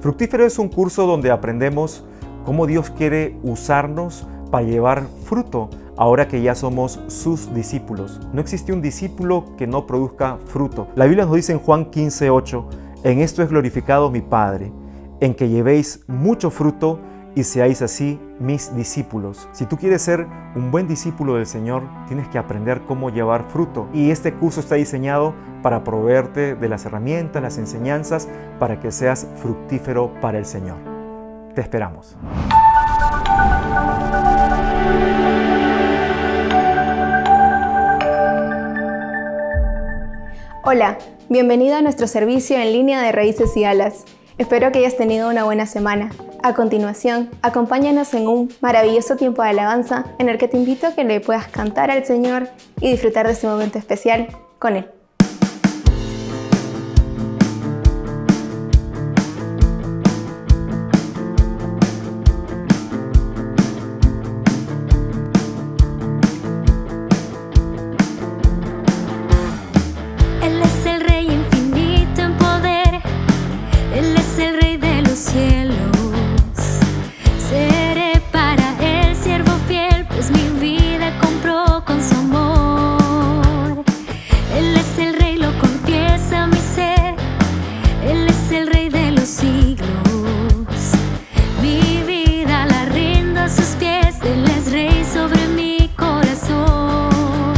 Fructífero es un curso donde aprendemos cómo Dios quiere usarnos para llevar fruto ahora que ya somos sus discípulos. No existe un discípulo que no produzca fruto. La Biblia nos dice en Juan 15:8, en esto es glorificado mi Padre, en que llevéis mucho fruto y seáis así mis discípulos. Si tú quieres ser un buen discípulo del Señor, tienes que aprender cómo llevar fruto. Y este curso está diseñado para proveerte de las herramientas, las enseñanzas, para que seas fructífero para el Señor. Te esperamos. Hola, bienvenido a nuestro servicio en línea de Raíces y Alas. Espero que hayas tenido una buena semana. A continuación, acompáñanos en un maravilloso tiempo de alabanza en el que te invito a que le puedas cantar al Señor y disfrutar de este momento especial con Él. Él es el Rey infinito en poder, Él es el Rey de los cielos. Seré para Él siervo fiel, pues mi vida compró con su amor. Él es el Rey, lo confiesa mi ser, Él es el Rey de los siglos. Mi vida la rindo a sus pies, Él es Rey sobre mi corazón.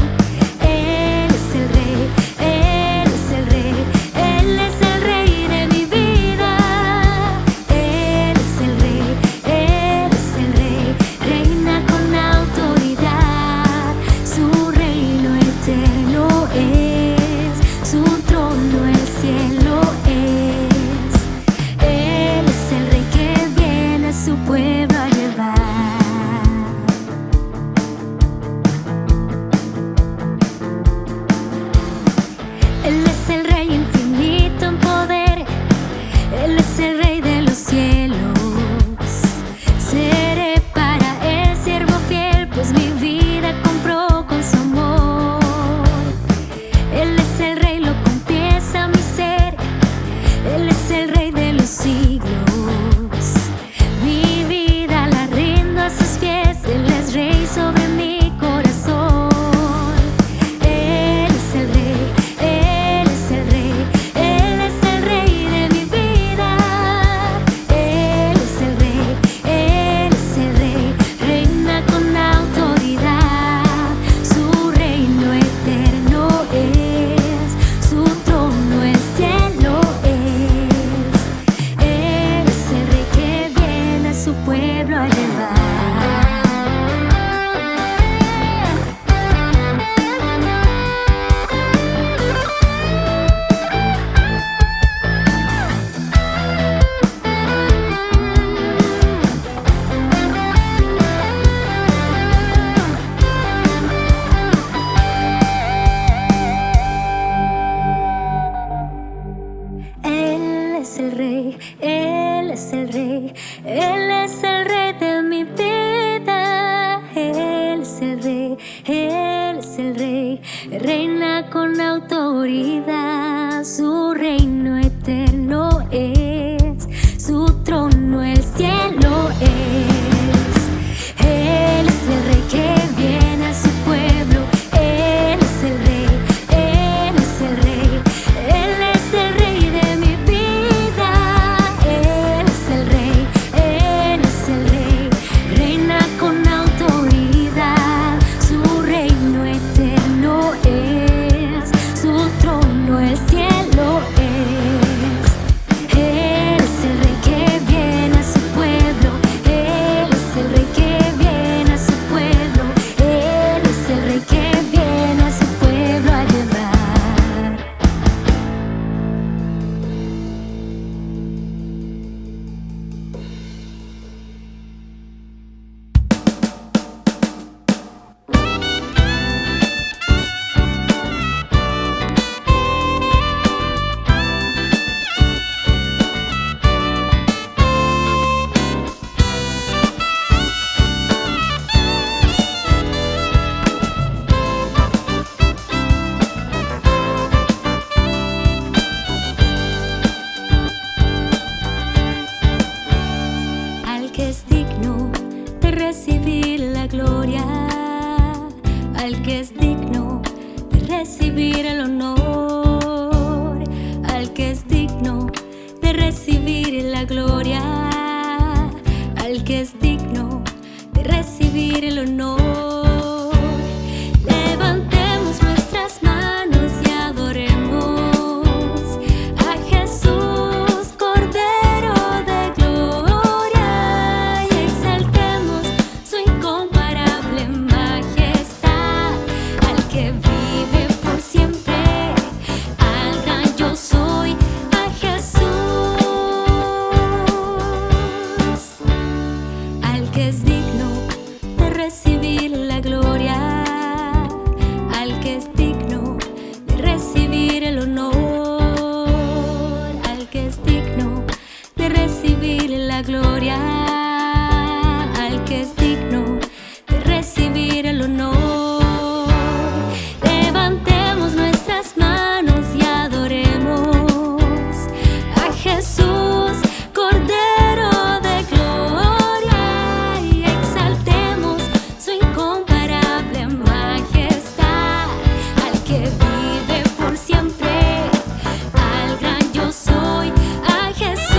Él es el Rey, Él es el Rey, Él es el Rey de mi vida. Él es el Rey, Él es el Rey, reina con autoridad. Su reino eterno es, su trono el cielo es. Él es el Rey que viene a su pueblo a llevar. Él es el Rey infinito en poder, Él es el Rey de los cielos. Seré para Él siervo fiel, pues mi vida compró con su amor. Él es el Rey, lo confiesa mi ser, Él es el Rey de los siglos. Mi vida la rindo a sus pies, Él es Rey sobre mi corazón. Él es el Rey, Él es el Rey, Él es el Rey de mi vida. Él es el Rey, Él es el Rey, reina con autoridad. Su reino eterno es, su trono el cielo es. Él es el Rey que viene a su pueblo a llevar. Él es el Rey, Él es el Rey, Él es el Rey de mi vida. Él es el Rey, Él es el Rey, reina con autoridad. Su reino eterno es, su trono el cielo es. Él es el Rey que viene a su pueblo. Él es el Rey, Él es el Rey, Él es el Rey de mi vida. Él es el Rey, Él es el Rey, reina con autoridad. Su reino eterno es, su trono el cielo recibir el honor, al que es digno de recibir la gloria, al que es digno de recibir el honor. Levantemos nuestras manos y adoremos a Jesús, Cordero de gloria, y exaltemos su incomparable majestad, al que vive por siempre, al gran yo soy, a Jesús, al que es digno de recibir la gloria, al que es digno de recibir el honor, al que es digno de recibir la gloria, al que es digno de recibir el honor. Levantemos nuestras manos y adoremos a Jesús, Cordero de gloria, y exaltemos su incomparable majestad, al que vive por siempre, al gran yo soy, a Jesús.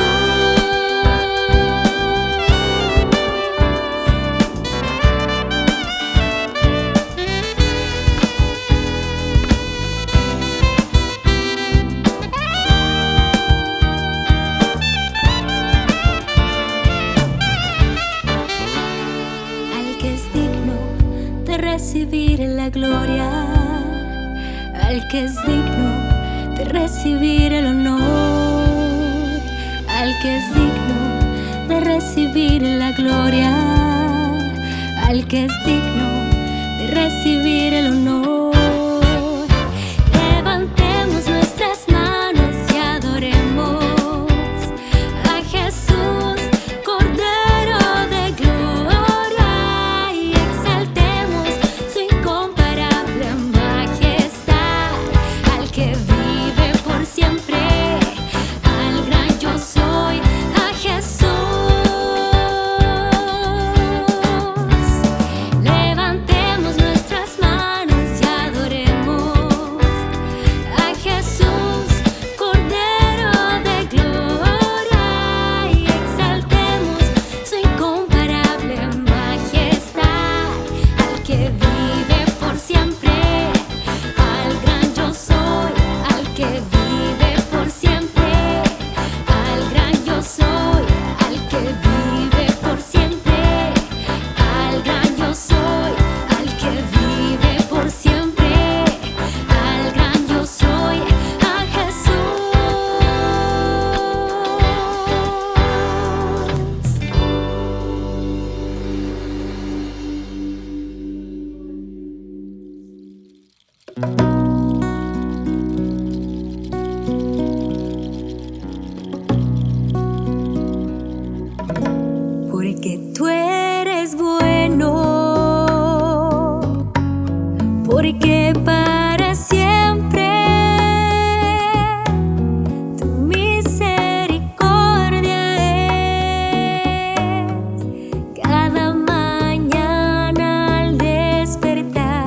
Al que es digno de recibir la gloria, al que es digno de recibir el honor, al que es digno de recibir la gloria, al que es digno de recibir el honor. Levantemos nuestras manos y adoremos a Jesús, Cordero de gloria, y exaltemos su incomparable majestad, al que vive por siempre, al gran yo soy, a Jesús. Levantemos nuestras manos y adoremos a Jesús, Cordero de gloria, y exaltemos su incomparable majestad, al que vive por siempre, al gran yo soy, al que vive por siempre, al gran yo soy, al que vive por siempre, al gran yo soy, al que vive por siempre, al gran yo soy, a Jesús. Porque tú eres bueno, porque para siempre tu misericordia es. Cada mañana al despertar,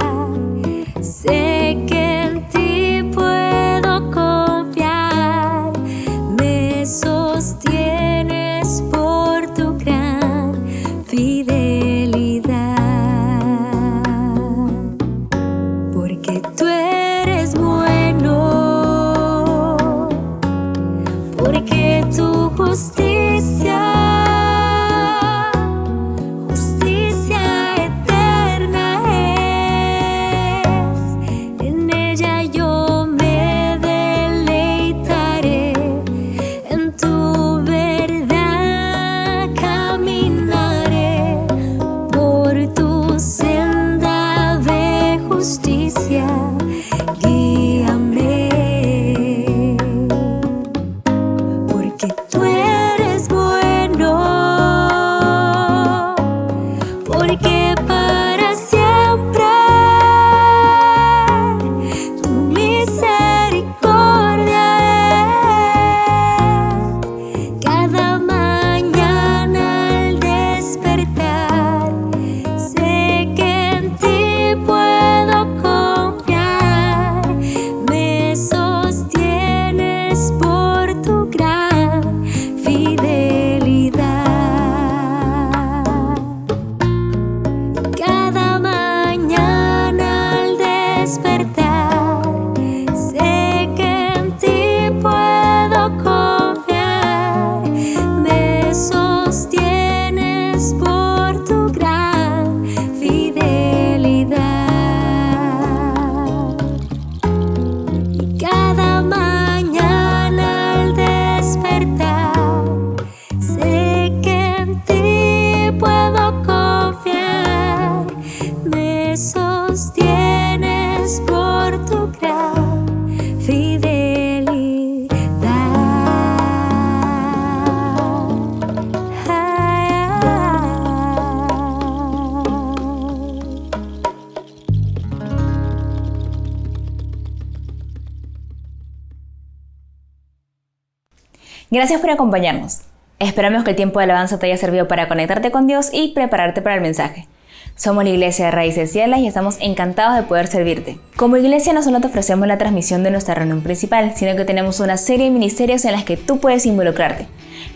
sé que en ti puedo confiar, me sostienes por tu gran fidelidad, porque tú sostienes por tu gran fidelidad. Gracias por acompañarnos. Esperamos que el tiempo de alabanza te haya servido para conectarte con Dios y prepararte para el mensaje. Somos la Iglesia de Raíces Cielas y estamos encantados de poder servirte. Como iglesia no solo te ofrecemos la transmisión de nuestra reunión principal, sino que tenemos una serie de ministerios en las que tú puedes involucrarte.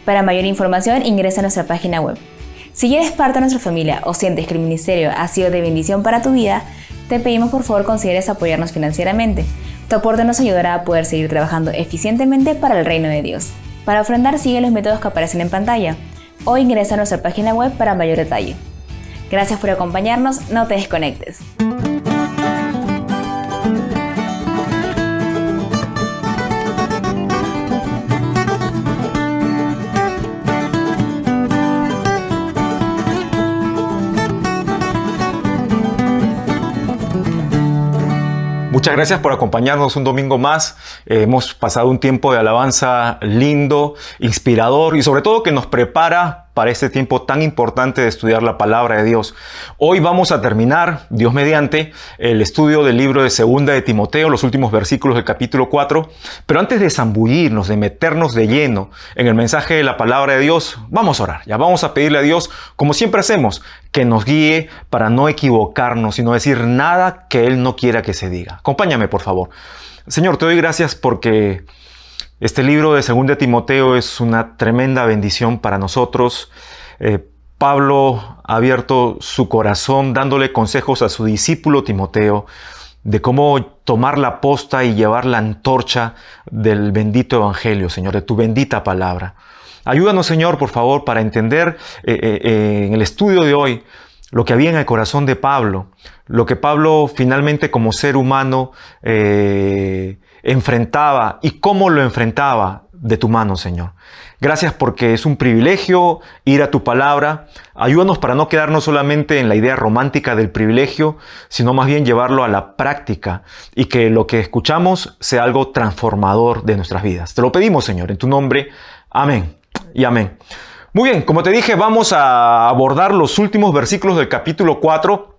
Para mayor información ingresa a nuestra página web. Si ya eres parte de nuestra familia o sientes que el ministerio ha sido de bendición para tu vida, te pedimos por favor consideres apoyarnos financieramente. Tu aporte nos ayudará a poder seguir trabajando eficientemente para el reino de Dios. Para ofrendar sigue los métodos que aparecen en pantalla o ingresa a nuestra página web para mayor detalle. Gracias por acompañarnos, no te desconectes. Muchas gracias por acompañarnos un domingo más. Hemos pasado un tiempo de alabanza lindo, inspirador y sobre todo que nos prepara para este tiempo tan importante de estudiar la palabra de Dios. Hoy vamos a terminar, Dios mediante, el estudio del libro de 2 de Timoteo, los últimos versículos del capítulo 4. Pero antes de zambullirnos, de meternos de lleno en el mensaje de la palabra de Dios, vamos a orar. Ya vamos a pedirle a Dios, como siempre hacemos, que nos guíe para no equivocarnos y no decir nada que Él no quiera que se diga. Acompáñame, por favor. Señor, te doy gracias porque este libro de 2 de Timoteo es una tremenda bendición para nosotros. Pablo ha abierto su corazón dándole consejos a su discípulo Timoteo de cómo tomar la posta y llevar la antorcha del bendito evangelio, Señor, de tu bendita palabra. Ayúdanos, Señor, por favor, para entender en el estudio de hoy lo que había en el corazón de Pablo, lo que Pablo finalmente como ser humano enfrentaba y cómo lo enfrentaba de tu mano, Señor. Gracias porque es un privilegio ir a tu palabra. Ayúdanos para no quedarnos solamente en la idea romántica del privilegio, sino más bien llevarlo a la práctica y que lo que escuchamos sea algo transformador de nuestras vidas. Te lo pedimos, Señor, en tu nombre. Amén y amén. Muy bien, como te dije, vamos a abordar los últimos versículos del capítulo 4.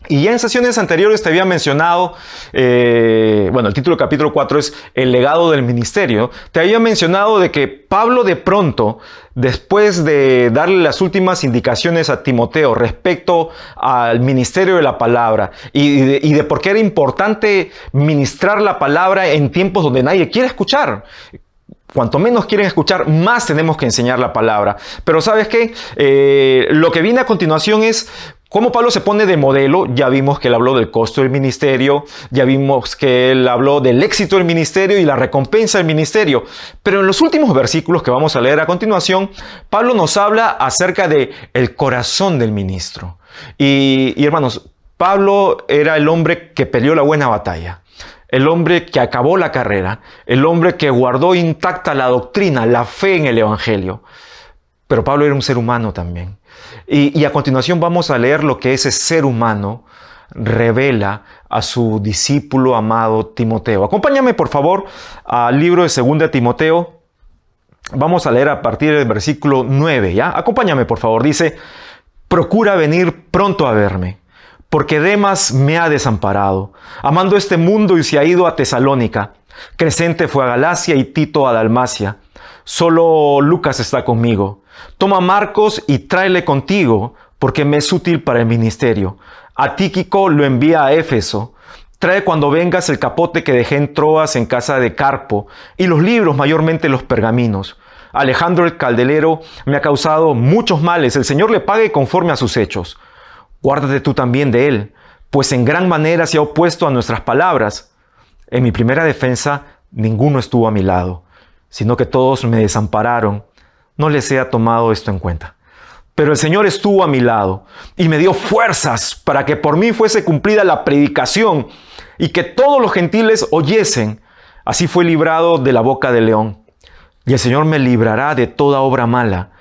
Y ya en sesiones anteriores te había mencionado, el título del capítulo 4 es El legado del ministerio. Te había mencionado de que Pablo de pronto, después de darle las últimas indicaciones a Timoteo respecto al ministerio de la palabra y de por qué era importante ministrar la palabra en tiempos donde nadie quiere escuchar. Cuanto menos quieren escuchar, más tenemos que enseñar la palabra. Pero ¿sabes qué? Lo que viene a continuación es cómo Pablo se pone de modelo. Ya vimos que él habló del costo del ministerio, ya vimos que él habló del éxito del ministerio y la recompensa del ministerio. Pero en los últimos versículos que vamos a leer a continuación, Pablo nos habla acerca de el corazón del ministro. Y hermanos, Pablo era el hombre que peleó la buena batalla. El hombre que acabó la carrera, el hombre que guardó intacta la doctrina, la fe en el evangelio. Pero Pablo era un ser humano también. Y a continuación vamos a leer lo que ese ser humano revela a su discípulo amado Timoteo. Acompáñame por favor al libro de 2 de Timoteo. Vamos a leer a partir del versículo 9, ¿ya? Acompáñame por favor. Dice: procura venir pronto a verme, porque Demas me ha desamparado, amando este mundo y se ha ido a Tesalónica. Crescente fue a Galacia y Tito a Dalmacia. Solo Lucas está conmigo. Toma a Marcos y tráele contigo, porque me es útil para el ministerio. A Tíquico lo envía a Éfeso. Trae cuando vengas el capote que dejé en Troas en casa de Carpo, y los libros, mayormente los pergaminos. Alejandro el caldelero me ha causado muchos males. El Señor le pague conforme a sus hechos. Guárdate tú también de él, pues en gran manera se ha opuesto a nuestras palabras. En mi primera defensa, ninguno estuvo a mi lado, sino que todos me desampararon. No les he tomado esto en cuenta. Pero el Señor estuvo a mi lado y me dio fuerzas para que por mí fuese cumplida la predicación y que todos los gentiles oyesen. Así fue librado de la boca del león. Y el Señor me librará de toda obra mala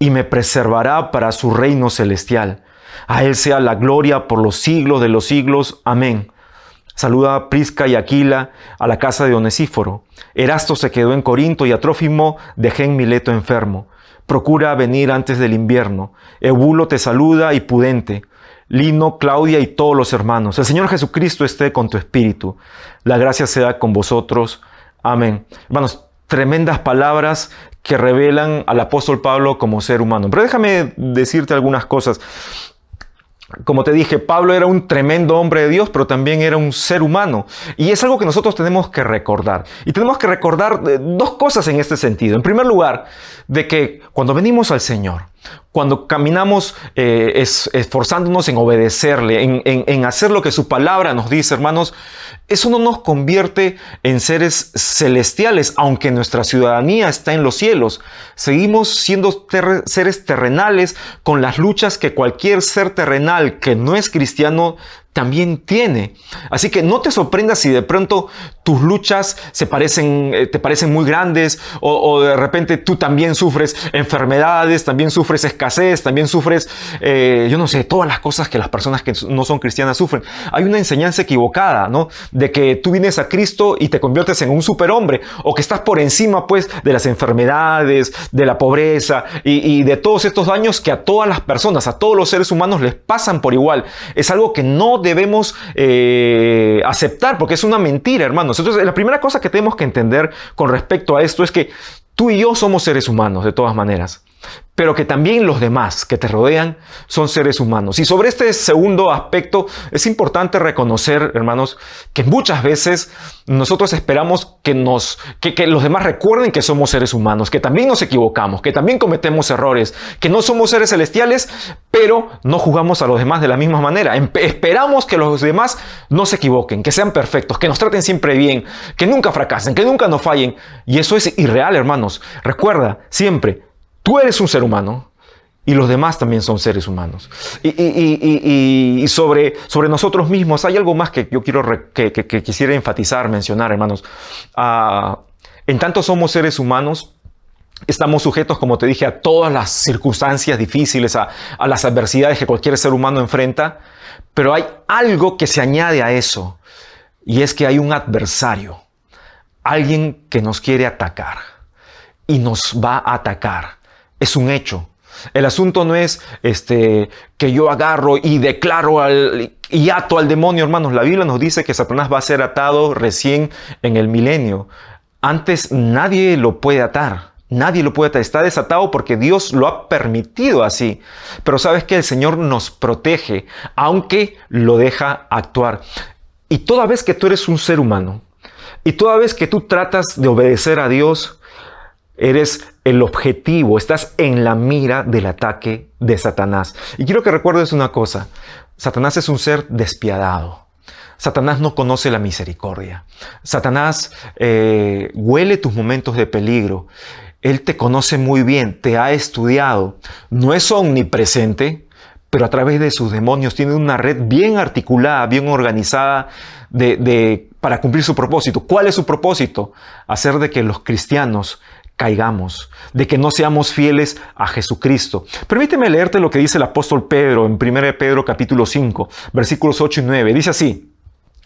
y me preservará para su reino celestial. A Él sea la gloria por los siglos de los siglos. Amén. Saluda a Prisca y Aquila, a la casa de Onesíforo. Erasto se quedó en Corinto y a Trófimo dejé en Mileto enfermo. Procura venir antes del invierno. Eubulo te saluda y Pudente, Lino, Claudia y todos los hermanos. El Señor Jesucristo esté con tu espíritu. La gracia sea con vosotros. Amén. Hermanos, tremendas palabras que revelan al apóstol Pablo como ser humano. Pero déjame decirte algunas cosas. Como te dije, Pablo era un tremendo hombre de Dios, pero también era un ser humano. Y es algo que nosotros tenemos que recordar. Y tenemos que recordar dos cosas en este sentido. En primer lugar, de que cuando venimos al Señor, cuando caminamos esforzándonos en obedecerle, en hacer lo que su palabra nos dice, hermanos, eso no nos convierte en seres celestiales, aunque nuestra ciudadanía está en los cielos. Seguimos siendo seres terrenales con las luchas que cualquier ser terrenal que no es cristiano también tiene. Así que no te sorprendas si de pronto tus luchas te parecen muy grandes o de repente tú también sufres enfermedades, también sufres escasez, también sufres, yo no sé, todas las cosas que las personas que no son cristianas sufren. Hay una enseñanza equivocada, ¿no? De que tú vienes a Cristo y te conviertes en un superhombre o que estás por encima, pues, de las enfermedades, de la pobreza y de todos estos daños que a todas las personas, a todos los seres humanos les pasan por igual. Es algo que no debemos aceptar porque es una mentira, hermanos. Entonces, la primera cosa que tenemos que entender con respecto a esto es que tú y yo somos seres humanos de todas maneras, pero que también los demás que te rodean son seres humanos. Y sobre este segundo aspecto es importante reconocer, hermanos, que muchas veces nosotros esperamos que los demás recuerden que somos seres humanos, que también nos equivocamos, que también cometemos errores, que no somos seres celestiales, pero no juzgamos a los demás de la misma manera. Esperamos que los demás no se equivoquen, que sean perfectos, que nos traten siempre bien, que nunca fracasen, que nunca nos fallen. Y eso es irreal, hermanos. Recuerda siempre, tú eres un ser humano y los demás también son seres humanos. Y sobre nosotros mismos hay algo más que yo que quisiera enfatizar, mencionar, hermanos. En tanto somos seres humanos, estamos sujetos, como te dije, a todas las circunstancias difíciles, a las adversidades que cualquier ser humano enfrenta. Pero hay algo que se añade a eso, y es que hay un adversario, alguien que nos quiere atacar y nos va a atacar. Es un hecho. El asunto no es que yo agarro y declaro y ato al demonio, hermanos. La Biblia nos dice que Satanás va a ser atado recién en el milenio. Antes nadie lo puede atar. Nadie lo puede atar. Está desatado porque Dios lo ha permitido así. Pero sabes que el Señor nos protege, aunque lo deja actuar. Y toda vez que tú eres un ser humano, y toda vez que tú tratas de obedecer a Dios, eres el objetivo, estás en la mira del ataque de Satanás. Y quiero que recuerdes una cosa: Satanás es un ser despiadado. Satanás no conoce la misericordia. Satanás huele tus momentos de peligro. Él te conoce muy bien, te ha estudiado. No es omnipresente, pero a través de sus demonios tiene una red bien articulada, bien organizada para cumplir su propósito. ¿Cuál es su propósito? Hacer de que los cristianos caigamos, de que no seamos fieles a Jesucristo. Permíteme leerte lo que dice el apóstol Pedro en 1 Pedro capítulo 5, versículos 8 y 9. Dice así: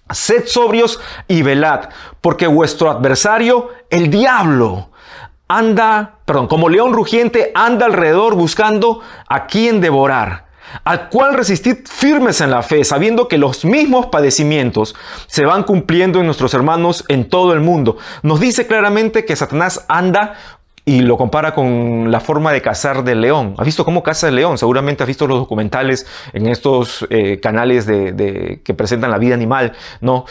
sed sobrios y velad, porque vuestro adversario, el diablo, como león rugiente, anda alrededor buscando a quien devorar, al cual resistid firmes en la fe, sabiendo que los mismos padecimientos se van cumpliendo en nuestros hermanos en todo el mundo. Nos dice claramente que Satanás anda, y lo compara con la forma de cazar del león. ¿Has visto cómo caza el león? Seguramente has visto los documentales en estos canales que presentan la vida animal, ¿no?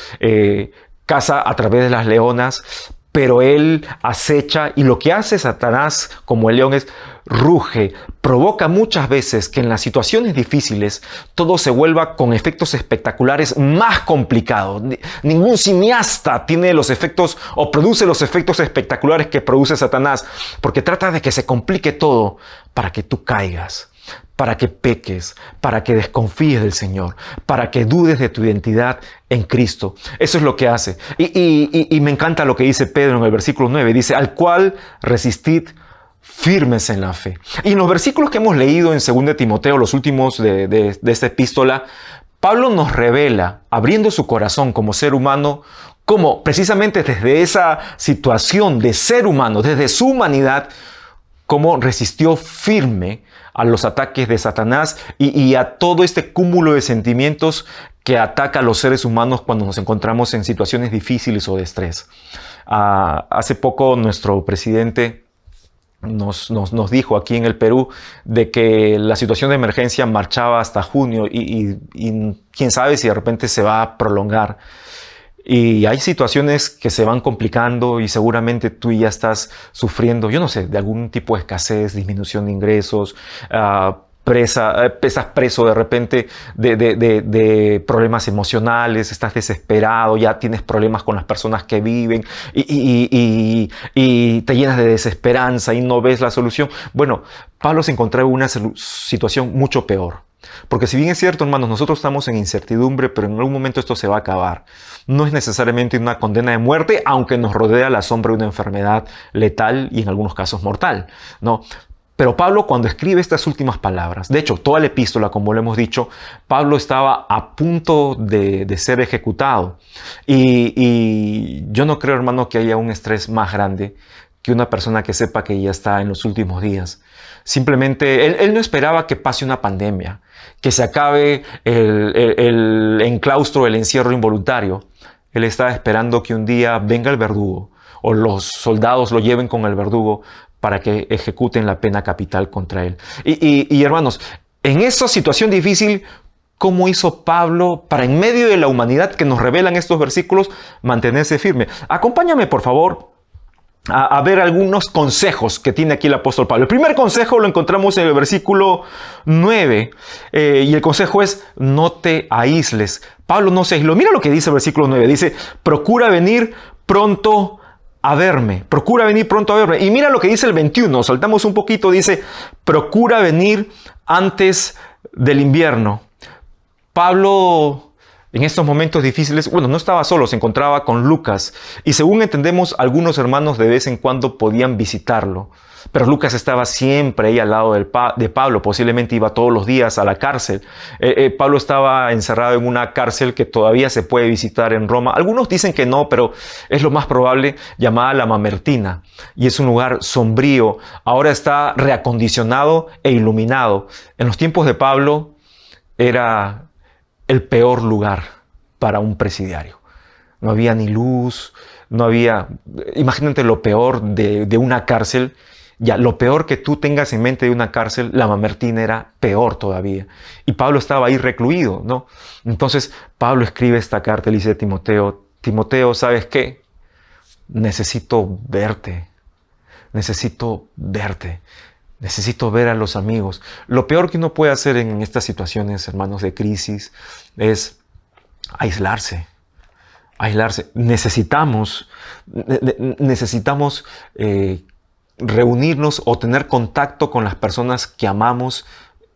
Caza a través de las leonas, pero él acecha, y lo que hace Satanás como el león es ruge, provoca muchas veces que en las situaciones difíciles todo se vuelva con efectos espectaculares más complicados. Ningún cineasta tiene los efectos o produce los efectos espectaculares que produce Satanás, porque trata de que se complique todo para que tú caigas, para que peques, para que desconfíes del Señor, para que dudes de tu identidad en Cristo. Eso es lo que hace. Y me encanta lo que dice Pedro en el versículo 9. Dice: al cual resistid firmes en la fe. Y en los versículos que hemos leído en 2 Timoteo, los últimos de esta epístola, Pablo nos revela, abriendo su corazón como ser humano, cómo precisamente desde esa situación de ser humano, desde su humanidad, cómo resistió firme a los ataques de Satanás y a todo este cúmulo de sentimientos que ataca a los seres humanos cuando nos encontramos en situaciones difíciles o de estrés. Hace poco nuestro presidente nos dijo aquí en el Perú de que la situación de emergencia marchaba hasta junio y quién sabe si de repente se va a prolongar. Y hay situaciones que se van complicando y seguramente tú ya estás sufriendo, yo no sé, de algún tipo de escasez, disminución de ingresos, estás preso de repente de problemas emocionales, estás desesperado, ya tienes problemas con las personas que viven y te llenas de desesperanza y no ves la solución. Bueno, Pablo se encontraba en una situación mucho peor. Porque si bien es cierto, hermanos, nosotros estamos en incertidumbre, pero en algún momento esto se va a acabar. No es necesariamente una condena de muerte, aunque nos rodea la sombra de una enfermedad letal y en algunos casos mortal, ¿no? Pero Pablo, cuando escribe estas últimas palabras, de hecho, toda la epístola, como lo hemos dicho, Pablo estaba a punto de ser ejecutado. Y yo no creo, hermano, que haya un estrés más grande que una persona que sepa que ya está en los últimos días. Simplemente, él no esperaba que pase una pandemia, que se acabe el enclaustro, el encierro involuntario. Él estaba esperando que un día venga el verdugo o los soldados lo lleven con el verdugo para que ejecuten la pena capital contra él. Y hermanos, en esa situación difícil, ¿cómo hizo Pablo para en medio de la humanidad que nos revelan estos versículos mantenerse firme? Acompáñame, por favor, a ver algunos consejos que tiene aquí el apóstol Pablo. El primer consejo lo encontramos en el versículo 9 y el consejo es: no te aísles. Pablo no se aisló. Mira lo que dice el versículo 9. Dice: procura venir pronto a verme. Procura venir pronto a verme. Y mira lo que dice el 21. Saltamos un poquito. Dice: procura venir antes del invierno. Pablo, en estos momentos difíciles, bueno, no estaba solo, se encontraba con Lucas. Y según entendemos, algunos hermanos de vez en cuando podían visitarlo. Pero Lucas estaba siempre ahí al lado de Pablo, posiblemente iba todos los días a la cárcel. Pablo estaba encerrado en una cárcel que todavía se puede visitar en Roma. Algunos dicen que no, pero es lo más probable, llamada la Mamertina. Y es un lugar sombrío. Ahora está reacondicionado e iluminado. En los tiempos de Pablo era el peor lugar para un presidiario. No había ni luz, no había... Imagínate lo peor de una cárcel. Ya, lo peor que tú tengas en mente de una cárcel, la Mamertina era peor todavía. Y Pablo estaba ahí recluido, ¿no? Entonces, Pablo escribe esta carta y le dice a Timoteo: Timoteo, ¿sabes qué? Necesito verte. Necesito verte. Necesito ver a los amigos. Lo peor que uno puede hacer en estas situaciones, hermanos, de crisis, es aislarse. Aislarse. Necesitamos reunirnos o tener contacto con las personas que amamos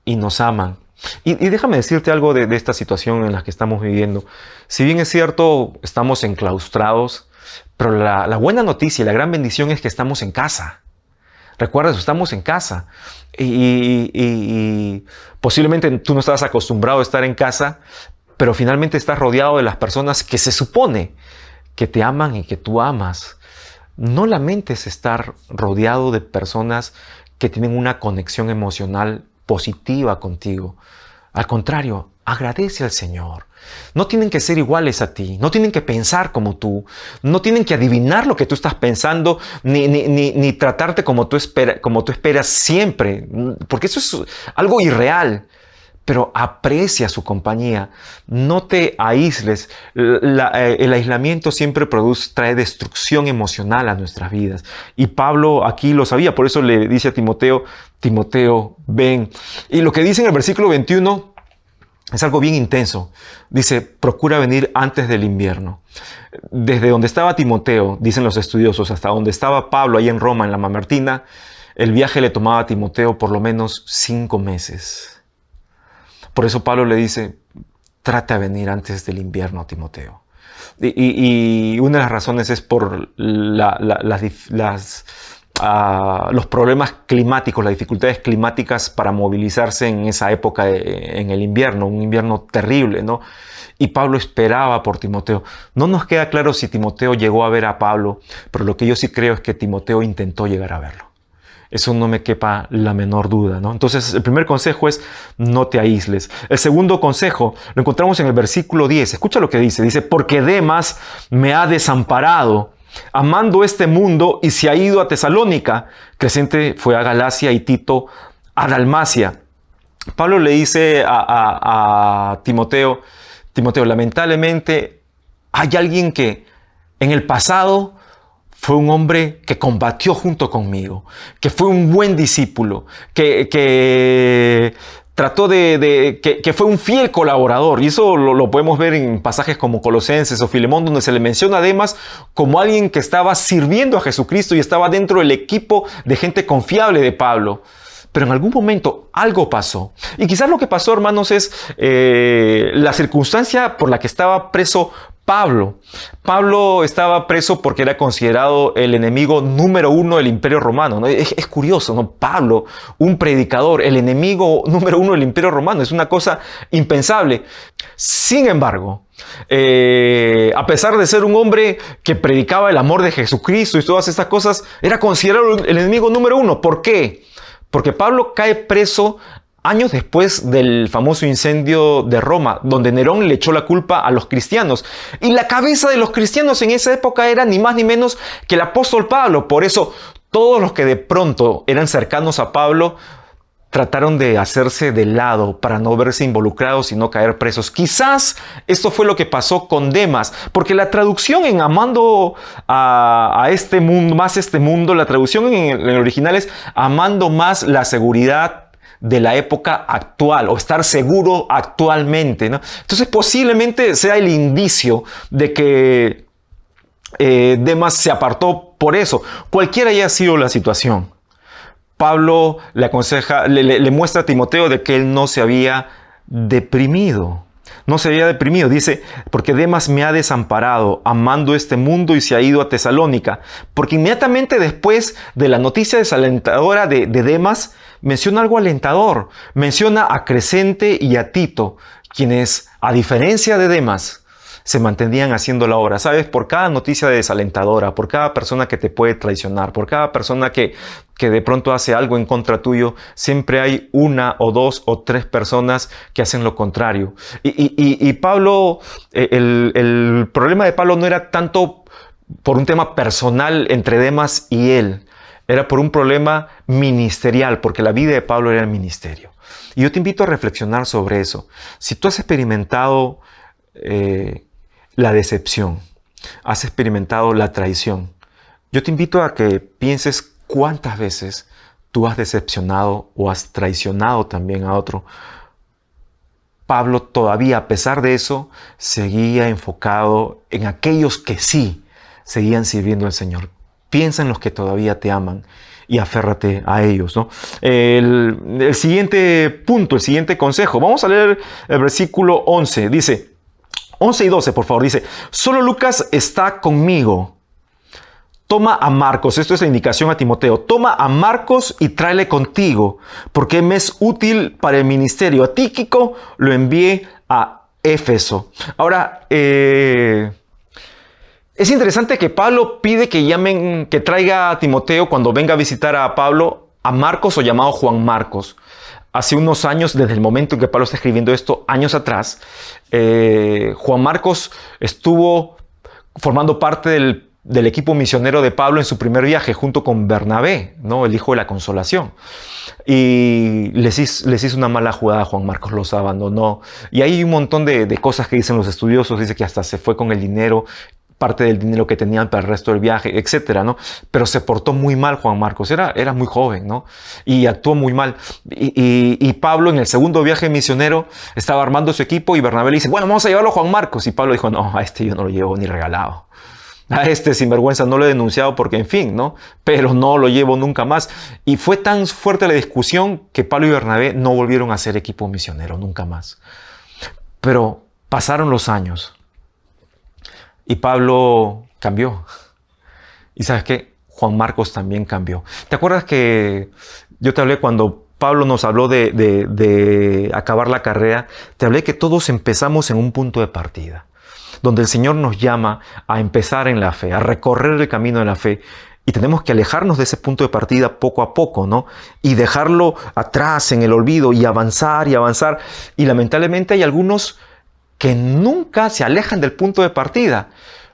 y nos aman. Y déjame decirte algo de esta situación en la que estamos viviendo. Si bien es cierto, estamos enclaustrados, pero la buena noticia y la gran bendición es que estamos en casa. Recuerda, estamos en casa y posiblemente tú no estás acostumbrado a estar en casa, pero finalmente estás rodeado de las personas que se supone que te aman y que tú amas. No lamentes estar rodeado de personas que tienen una conexión emocional positiva contigo. Al contrario, agradece al Señor. No tienen que ser iguales a ti, no tienen que pensar como tú, no tienen que adivinar lo que tú estás pensando, ni tratarte como tú esperas siempre, porque eso es algo irreal. Pero aprecia su compañía, no te aísles. El aislamiento siempre trae destrucción emocional a nuestras vidas. Y Pablo aquí lo sabía, por eso le dice a Timoteo: Timoteo, ven. Y lo que dice en el versículo 21 es algo bien intenso. Dice: procura venir antes del invierno. Desde donde estaba Timoteo, dicen los estudiosos, hasta donde estaba Pablo, ahí en Roma, en la Mamertina, el viaje le tomaba a Timoteo por lo menos 5 meses. Por eso Pablo le dice: trata de venir antes del invierno, Timoteo. Y una de las razones es por las los problemas climáticos, las dificultades climáticas para movilizarse en esa época, en el invierno, un invierno terrible, ¿no? Y Pablo esperaba por Timoteo. No nos queda claro si Timoteo llegó a ver a Pablo, pero lo que yo sí creo es que Timoteo intentó llegar a verlo. Eso no me quepa la menor duda, ¿no? Entonces, el primer consejo es no te aísles. El segundo consejo lo encontramos en el versículo 10. Escucha lo que dice. Dice, porque Demas me ha desamparado, amando este mundo, y se ha ido a Tesalónica. Crescente fue a Galacia y Tito a Dalmacia. Pablo le dice a Timoteo, lamentablemente hay alguien que en el pasado fue un hombre que combatió junto conmigo, que fue un buen discípulo, que trató que fue un fiel colaborador. Y eso lo podemos ver en pasajes como Colosenses o Filemón, donde se le menciona además como alguien que estaba sirviendo a Jesucristo y estaba dentro del equipo de gente confiable de Pablo. Pero en algún momento algo pasó. Y quizás lo que pasó, hermanos, es la circunstancia por la que estaba preso Pablo. Pablo estaba preso porque era considerado el enemigo número uno del Imperio Romano, ¿no? Es curioso, ¿no? Pablo, un predicador, el enemigo número uno del Imperio Romano. Es una cosa impensable. Sin embargo, a pesar de ser un hombre que predicaba el amor de Jesucristo y todas estas cosas, era considerado el enemigo número uno. ¿Por qué? Porque Pablo cae preso años después del famoso incendio de Roma, donde Nerón le echó la culpa a los cristianos. Y la cabeza de los cristianos en esa época era ni más ni menos que el apóstol Pablo. Por eso, todos los que de pronto eran cercanos a Pablo trataron de hacerse de lado para no verse involucrados y no caer presos. Quizás esto fue lo que pasó con Demas, porque la traducción en amando a este mundo, más este mundo, la traducción en el original es amando más la seguridad de la época actual o estar seguro actualmente, ¿no? Entonces posiblemente sea el indicio de que Demas se apartó por eso. Cualquiera haya sido la situación, Pablo le aconseja, le muestra a Timoteo de que él no se había deprimido. No se había deprimido. Dice, porque Demas me ha desamparado, amando este mundo, y se ha ido a Tesalónica. Porque inmediatamente después de la noticia desalentadora de Demas, menciona algo alentador. Menciona a Crescente y a Tito, quienes, a diferencia de Demas, se mantenían haciendo la obra. ¿Sabes? Por cada noticia desalentadora, por cada persona que te puede traicionar, por cada persona que de pronto hace algo en contra tuyo, siempre hay una o dos o tres personas que hacen lo contrario. Y Pablo, el problema de Pablo no era tanto por un tema personal entre Demas y él, era por un problema ministerial, porque la vida de Pablo era el ministerio. Y yo te invito a reflexionar sobre eso. Si tú has experimentado la decepción, has experimentado la traición, yo te invito a que pienses cuántas veces tú has decepcionado o has traicionado también a otro. Pablo todavía, a pesar de eso, seguía enfocado en aquellos que sí seguían sirviendo al Señor. Piensa en los que todavía te aman y aférrate a ellos, ¿no? El siguiente punto, el siguiente consejo. Vamos a leer el versículo 11. Dice, 11 y 12, por favor. Dice, solo Lucas está conmigo. Toma a Marcos, esto es la indicación a Timoteo, toma a Marcos y tráele contigo, porque me es útil para el ministerio. A Tíquico lo envié a Éfeso. Ahora, es interesante que Pablo pide que traiga a Timoteo cuando venga a visitar a Pablo, a Marcos, o llamado Juan Marcos. Hace unos años, desde el momento en que Pablo está escribiendo esto, años atrás, Juan Marcos estuvo formando parte del equipo misionero de Pablo en su primer viaje, junto con Bernabé, ¿no? El hijo de la consolación. Y les hizo una mala jugada a Juan Marcos, los abandonó. Y hay un montón de cosas que dicen los estudiosos. Dice que hasta se fue con el dinero, parte del dinero que tenían para el resto del viaje, etcétera, ¿no? Pero se portó muy mal Juan Marcos, era muy joven, ¿no? Y actuó muy mal. Y Pablo, en el segundo viaje misionero, estaba armando su equipo y Bernabé le dice, bueno, vamos a llevarlo a Juan Marcos. Y Pablo dijo, no, a este yo no lo llevo ni regalado. A este sinvergüenza no lo he denunciado porque, en fin, ¿no? Pero no lo llevo nunca más. Y fue tan fuerte la discusión que Pablo y Bernabé no volvieron a ser equipo misionero nunca más. Pero pasaron los años y Pablo cambió. Y ¿sabes qué? Juan Marcos también cambió. ¿Te acuerdas que yo te hablé cuando Pablo nos habló de acabar la carrera? Te hablé que todos empezamos en un punto de partida, donde el Señor nos llama a empezar en la fe, a recorrer el camino de la fe. Y tenemos que alejarnos de ese punto de partida poco a poco, ¿no? Y dejarlo atrás en el olvido y avanzar y avanzar. Y lamentablemente hay algunos que nunca se alejan del punto de partida.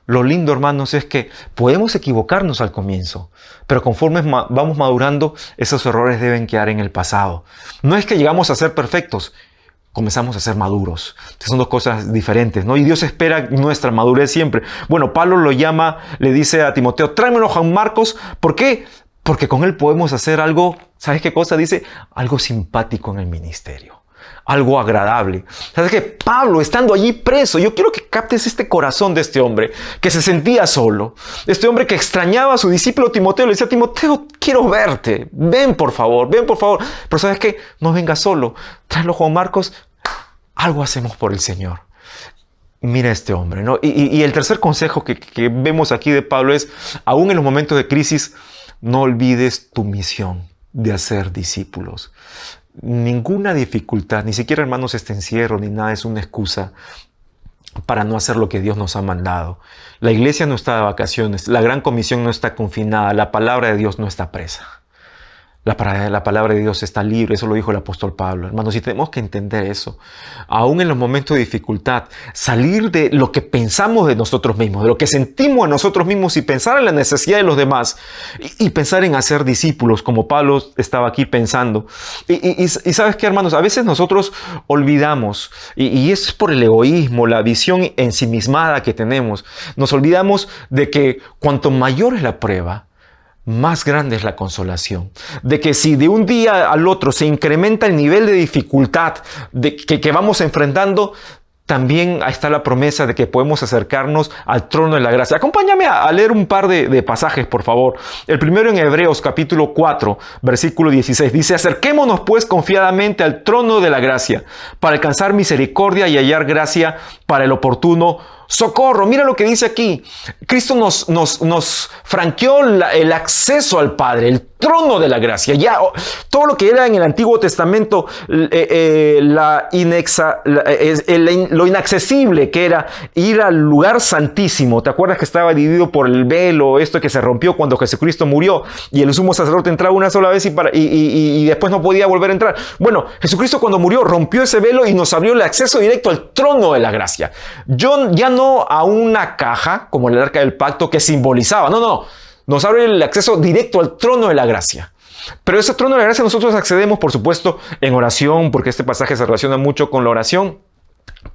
Lo lindo, hermanos, es que podemos equivocarnos al comienzo, pero conforme vamos madurando, esos errores deben quedar en el pasado. No es que llegamos a ser perfectos, comenzamos a ser maduros. Son dos cosas diferentes, ¿no? Y Dios espera nuestra madurez siempre. Bueno, Pablo lo llama, le dice a Timoteo, tráemelo a Juan Marcos. ¿Por qué? Porque con él podemos hacer algo, ¿sabes qué cosa? Dice, algo simpático en el ministerio. Algo agradable. ¿Sabes qué? Pablo, estando allí preso, yo quiero que captes este corazón de este hombre que se sentía solo. Este hombre que extrañaba a su discípulo Timoteo. Le decía, Timoteo, quiero verte. Ven, por favor, ven, por favor. Pero ¿sabes qué? No vengas solo. Tráelo, Juan Marcos. Algo hacemos por el Señor. Mira este hombre, ¿no? Y el tercer consejo que vemos aquí de Pablo es, aún en los momentos de crisis, no olvides tu misión de hacer discípulos. Ninguna dificultad, ni siquiera, hermanos, este encierro ni nada es una excusa para no hacer lo que Dios nos ha mandado. La iglesia no está de vacaciones, la gran comisión no está confinada, la palabra de Dios no está presa. La palabra de Dios está libre, eso lo dijo el apóstol Pablo. Hermanos, y tenemos que entender eso. Aún en los momentos de dificultad, salir de lo que pensamos de nosotros mismos, de lo que sentimos de nosotros mismos y pensar en la necesidad de los demás y pensar en hacer discípulos, como Pablo estaba aquí pensando. Y ¿sabes qué, hermanos? A veces nosotros olvidamos, y eso es por el egoísmo, la visión ensimismada que tenemos. Nos olvidamos de que cuanto mayor es la prueba, más grande es la consolación. De que si de un día al otro se incrementa el nivel de dificultad que vamos enfrentando, también está la promesa de que podemos acercarnos al trono de la gracia. Acompáñame a leer un par de pasajes, por favor. El primero en Hebreos, capítulo 4, versículo 16. Dice, acerquémonos pues confiadamente al trono de la gracia, para alcanzar misericordia y hallar gracia para el oportuno socorro. Mira lo que dice aquí. Cristo nos franqueó el acceso al Padre, el trono de la gracia. Ya todo lo que era en el Antiguo Testamento, lo inaccesible que era ir al lugar santísimo. ¿Te acuerdas que estaba dividido por el velo, esto que se rompió cuando Jesucristo murió y el sumo sacerdote entraba una sola vez y después no podía volver a entrar? Bueno, Jesucristo cuando murió rompió ese velo y nos abrió el acceso directo al trono de la gracia. Ya no a una caja como el arca del pacto que simbolizaba, no, nos abre el acceso directo al trono de la gracia. Pero ese trono de la gracia nosotros accedemos, por supuesto, en oración, porque este pasaje se relaciona mucho con la oración.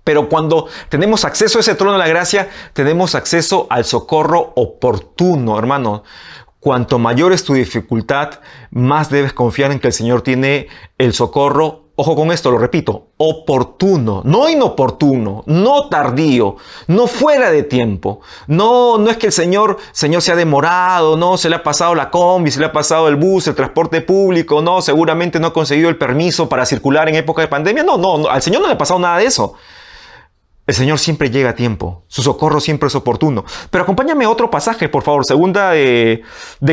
Pero cuando tenemos acceso a ese trono de la gracia, tenemos acceso al socorro oportuno, hermano. Cuanto mayor es tu dificultad, más debes confiar en que el Señor tiene el socorro. Ojo con esto, lo repito, oportuno, no inoportuno, no tardío, no fuera de tiempo. No es que el Señor se ha demorado, no se le ha pasado la combi, se le ha pasado el bus, el transporte público, no, seguramente no ha conseguido el permiso para circular en época de pandemia. No, al Señor no le ha pasado nada de eso. El Señor siempre llega a tiempo, su socorro siempre es oportuno. Pero acompáñame a otro pasaje, por favor, segunda de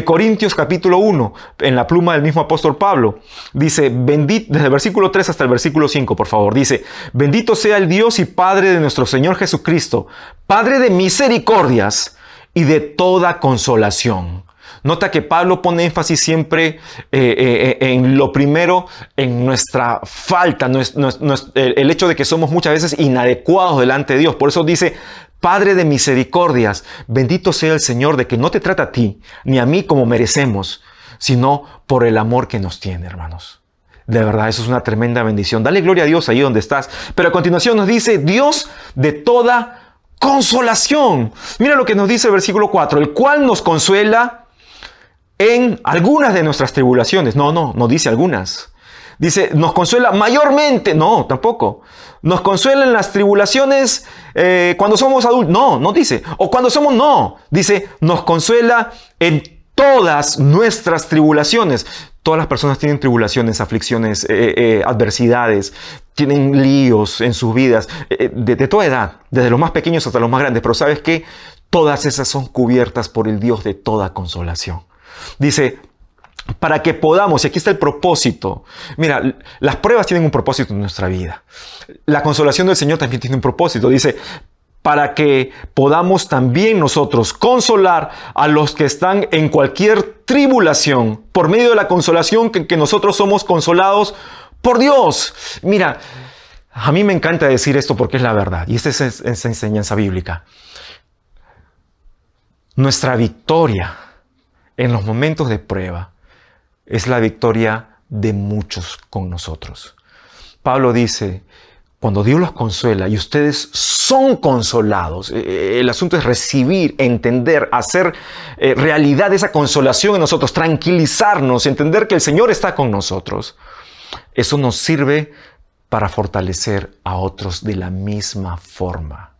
Corintios capítulo 1, en la pluma del mismo apóstol Pablo. Dice, desde el versículo 3 hasta el versículo 5, por favor. Dice, bendito sea el Dios y Padre de nuestro Señor Jesucristo, Padre de misericordias y de toda consolación. Nota que Pablo pone énfasis siempre en lo primero, en nuestra falta, el hecho de que somos muchas veces inadecuados delante de Dios. Por eso dice, Padre de misericordias, bendito sea el Señor de que no te trata a ti ni a mí como merecemos, sino por el amor que nos tiene, hermanos. De verdad, eso es una tremenda bendición. Dale gloria a Dios ahí donde estás. Pero a continuación nos dice, Dios de toda consolación. Mira lo que nos dice el versículo 4, el cual nos consuela en algunas de nuestras tribulaciones. No dice algunas. Dice, nos consuela mayormente. No, tampoco. Nos consuela en las tribulaciones cuando somos adultos. No dice. O cuando somos, no. Dice, nos consuela en todas nuestras tribulaciones. Todas las personas tienen tribulaciones, aflicciones, adversidades, tienen líos en sus vidas, de toda edad, desde los más pequeños hasta los más grandes. Pero ¿sabes qué? Todas esas son cubiertas por el Dios de toda consolación. Dice, para que podamos, y aquí está el propósito. Mira, las pruebas tienen un propósito en nuestra vida. La consolación del Señor también tiene un propósito. Dice, para que podamos también nosotros consolar a los que están en cualquier tribulación, por medio de la consolación que nosotros somos consolados por Dios. Mira, a mí me encanta decir esto porque es la verdad, y esta es enseñanza bíblica. Nuestra victoria en los momentos de prueba es la victoria de muchos con nosotros. Pablo dice, cuando Dios los consuela y ustedes son consolados, el asunto es recibir, entender, hacer realidad esa consolación en nosotros, tranquilizarnos, entender que el Señor está con nosotros. Eso nos sirve para fortalecer a otros de la misma forma.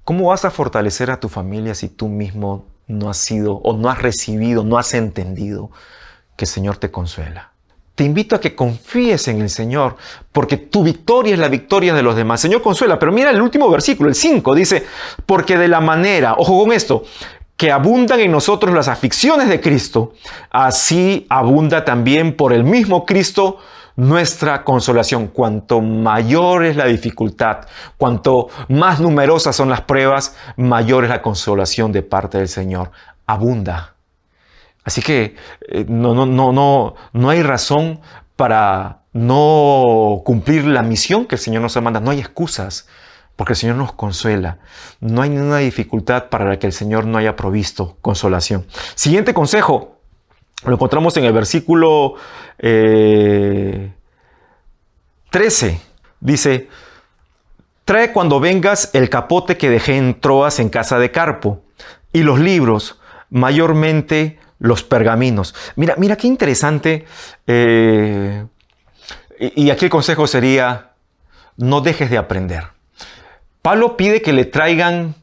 ¿Cómo vas a fortalecer a tu familia si tú mismo no has sido o no has recibido, no has entendido que el Señor te consuela? Te invito a que confíes en el Señor, porque tu victoria es la victoria de los demás. El Señor consuela, pero mira el último versículo, el 5, dice, porque de la manera, ojo con esto, que abundan en nosotros las aflicciones de Cristo, así abunda también por el mismo Cristo nuestra consolación. Cuanto mayor es la dificultad, cuanto más numerosas son las pruebas, mayor es la consolación de parte del Señor. Abunda. Así que no hay razón para no cumplir la misión que el Señor nos manda. No hay excusas, porque el Señor nos consuela. No hay ninguna dificultad para la que el Señor no haya provisto consolación. Siguiente consejo, lo encontramos en el versículo 13. Dice, trae cuando vengas el capote que dejé en Troas en casa de Carpo, y los libros, mayormente los pergaminos. Mira qué interesante. Y aquí el consejo sería, no dejes de aprender. Pablo pide que le traigan,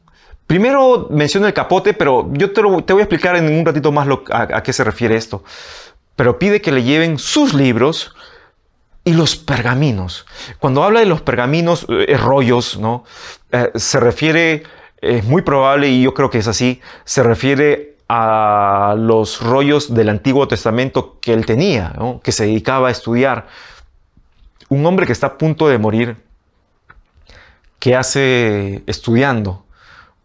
primero menciona el capote, pero yo te voy a explicar en un ratito más a qué se refiere esto. Pero pide que le lleven sus libros y los pergaminos. Cuando habla de los pergaminos, rollos, ¿no? Se refiere, es muy probable, y yo creo que es así, se refiere a los rollos del Antiguo Testamento que él tenía, ¿no? Que se dedicaba a estudiar. Un hombre que está a punto de morir, ¿qué hace estudiando?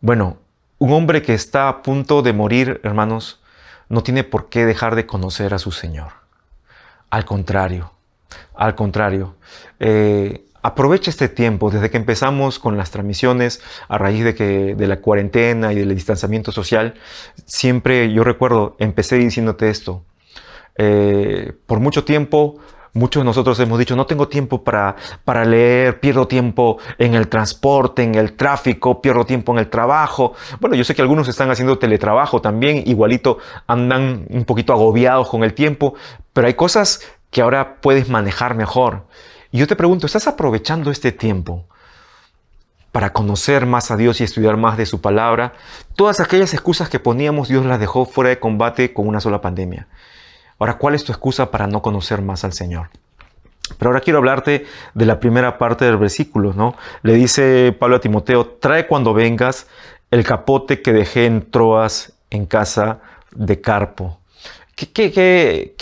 Bueno, un hombre que está a punto de morir, hermanos, no tiene por qué dejar de conocer a su Señor. Al contrario. Aprovecha este tiempo, desde que empezamos con las transmisiones a raíz de la cuarentena y del distanciamiento social. Siempre, yo recuerdo, empecé diciéndote esto. Por mucho tiempo, muchos de nosotros hemos dicho, no tengo tiempo para leer, pierdo tiempo en el transporte, en el tráfico, pierdo tiempo en el trabajo. Bueno, yo sé que algunos están haciendo teletrabajo también, igualito andan un poquito agobiados con el tiempo, pero hay cosas que ahora puedes manejar mejor. Y yo te pregunto, ¿estás aprovechando este tiempo para conocer más a Dios y estudiar más de su palabra? Todas aquellas excusas que poníamos, Dios las dejó fuera de combate con una sola pandemia. Ahora, ¿cuál es tu excusa para no conocer más al Señor? Pero ahora quiero hablarte de la primera parte del versículo, ¿no? Le dice Pablo a Timoteo, trae cuando vengas el capote que dejé en Troas en casa de Carpo. ¿Qué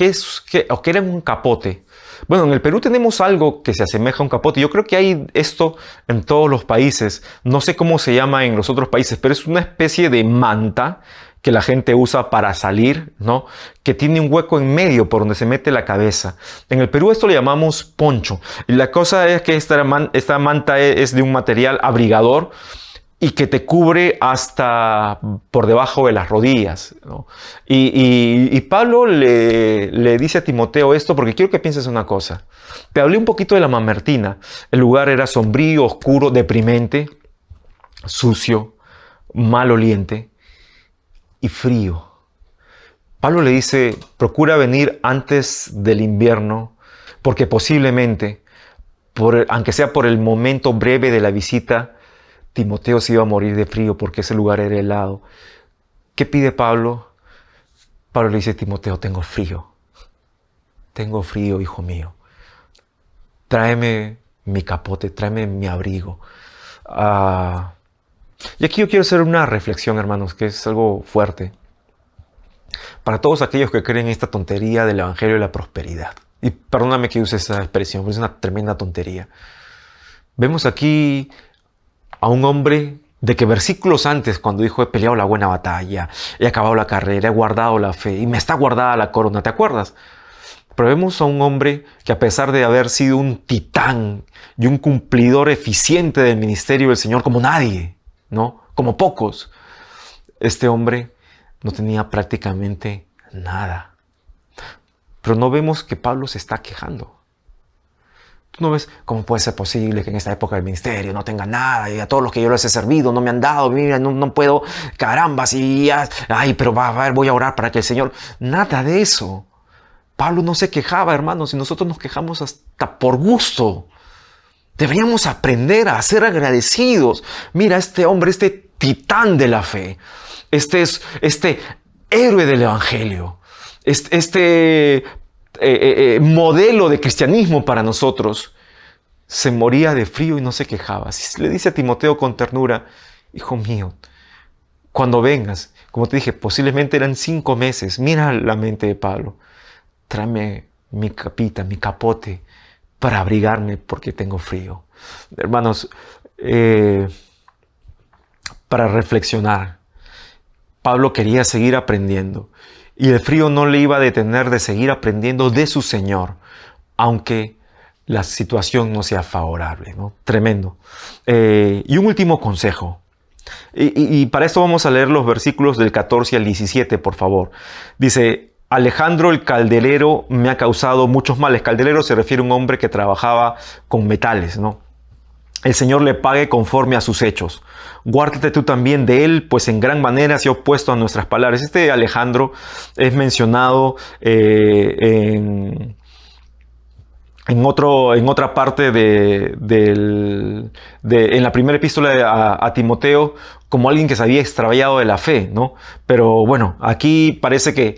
era un capote? Bueno, en el Perú tenemos algo que se asemeja a un capote. Yo creo que hay esto en todos los países. No sé cómo se llama en los otros países, pero es una especie de manta que la gente usa para salir, ¿no? Que tiene un hueco en medio por donde se mete la cabeza. En el Perú esto le llamamos poncho. Y la cosa es que esta manta es de un material abrigador y que te cubre hasta por debajo de las rodillas, ¿no? Y Pablo le dice a Timoteo esto porque quiero que pienses una cosa. Te hablé un poquito de la Mamertina. El lugar era sombrío, oscuro, deprimente, sucio, maloliente y frío. Pablo le dice, procura venir antes del invierno porque posiblemente, aunque sea por el momento breve de la visita, Timoteo se iba a morir de frío porque ese lugar era helado. ¿Qué pide Pablo? Pablo le dice a Timoteo, tengo frío, hijo mío. Tráeme mi capote, tráeme mi abrigo. Y aquí yo quiero hacer una reflexión, hermanos, que es algo fuerte. para todos aquellos que creen en esta tontería del Evangelio de la prosperidad. Y perdóname que use esa expresión, pero es una tremenda tontería. Vemos aquí a un hombre de que versículos antes, cuando dijo, he peleado la buena batalla, he acabado la carrera, he guardado la fe y me está guardada la corona, ¿te acuerdas? Pero vemos a un hombre que, a pesar de haber sido un titán y un cumplidor eficiente del ministerio del Señor como nadie, ¿no? Como pocos, este hombre no tenía prácticamente nada. Pero no vemos que Pablo se está quejando. Tú no ves cómo puede ser posible que en esta época del ministerio no tenga nada y a todos los que yo les he servido no me han dado, mira, no puedo, carambas, pero a ver, voy a orar para que el Señor... Nada de eso. Pablo no se quejaba, hermanos, y nosotros nos quejamos hasta por gusto. Deberíamos aprender a ser agradecidos. Mira, este hombre, este titán de la fe, este héroe del Evangelio, este modelo de cristianismo para nosotros, se moría de frío y no se quejaba. Le dice a Timoteo con ternura, hijo mío, cuando vengas, como te dije, posiblemente eran 5 meses, mira la mente de Pablo, tráeme mi capita, mi capote, para abrigarme porque tengo frío. Hermanos, para reflexionar, Pablo quería seguir aprendiendo y el frío no le iba a detener de seguir aprendiendo de su Señor, aunque la situación no sea favorable, ¿no? Tremendo. Y un último consejo. Y para esto vamos a leer los versículos del 14 al 17, por favor. Dice, Alejandro el calderero me ha causado muchos males. Calderero se refiere a un hombre que trabajaba con metales, ¿no? El Señor le pague conforme a sus hechos. Guárdate tú también de él, pues en gran manera se ha opuesto a nuestras palabras. Este Alejandro es mencionado en otra parte en la primera epístola a Timoteo, como alguien que se había extraviado de la fe, ¿no? Pero bueno, aquí parece que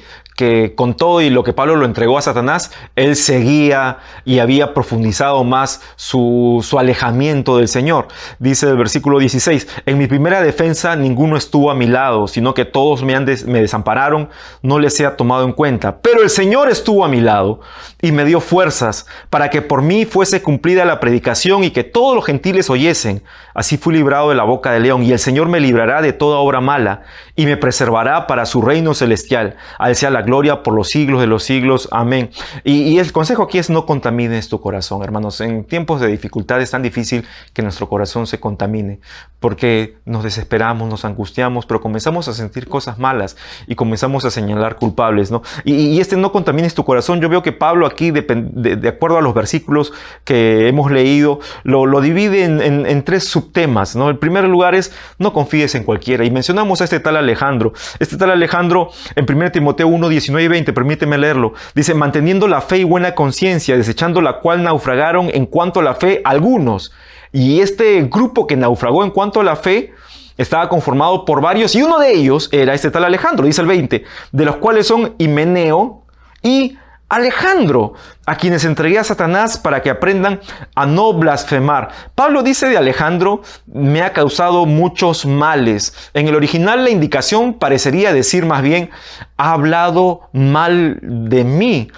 con todo y lo que Pablo lo entregó a Satanás, él seguía y había profundizado más su alejamiento del Señor. Dice el versículo 16, en mi primera defensa ninguno estuvo a mi lado, sino que todos me desampararon, no les he tomado en cuenta. Pero el Señor estuvo a mi lado y me dio fuerzas para que por mí fuese cumplida la predicación y que todos los gentiles oyesen. Así fui librado de la boca del león, y el Señor me librará de toda obra mala y me preservará para su reino celestial. A él sea la gloria por los siglos de los siglos. Amén. Y el consejo aquí es: no contamines tu corazón, hermanos. En tiempos de dificultad es tan difícil que nuestro corazón se contamine, porque nos desesperamos, nos angustiamos, pero comenzamos a sentir cosas malas y comenzamos a señalar culpables, ¿no? Y no contamines tu corazón. Yo veo que Pablo aquí, de acuerdo a los versículos que hemos leído, lo divide en 3 subtemas, ¿no? El primer lugar es: no confíes en cualquiera. Y mencionamos a este tal Alejandro. Este tal Alejandro, en 1 Timoteo 1, 19 y 20, permíteme leerlo. Dice: manteniendo la fe y buena conciencia, desechando la cual naufragaron en cuanto a la fe algunos. Y este grupo que naufragó en cuanto a la fe estaba conformado por varios, y uno de ellos era este tal Alejandro, dice el 20, de los cuales son Himeneo y Alejandro, a quienes entregué a Satanás para que aprendan a no blasfemar. Pablo dice de Alejandro: me ha causado muchos males. En el original la indicación parecería decir más bien: ha hablado mal de mí.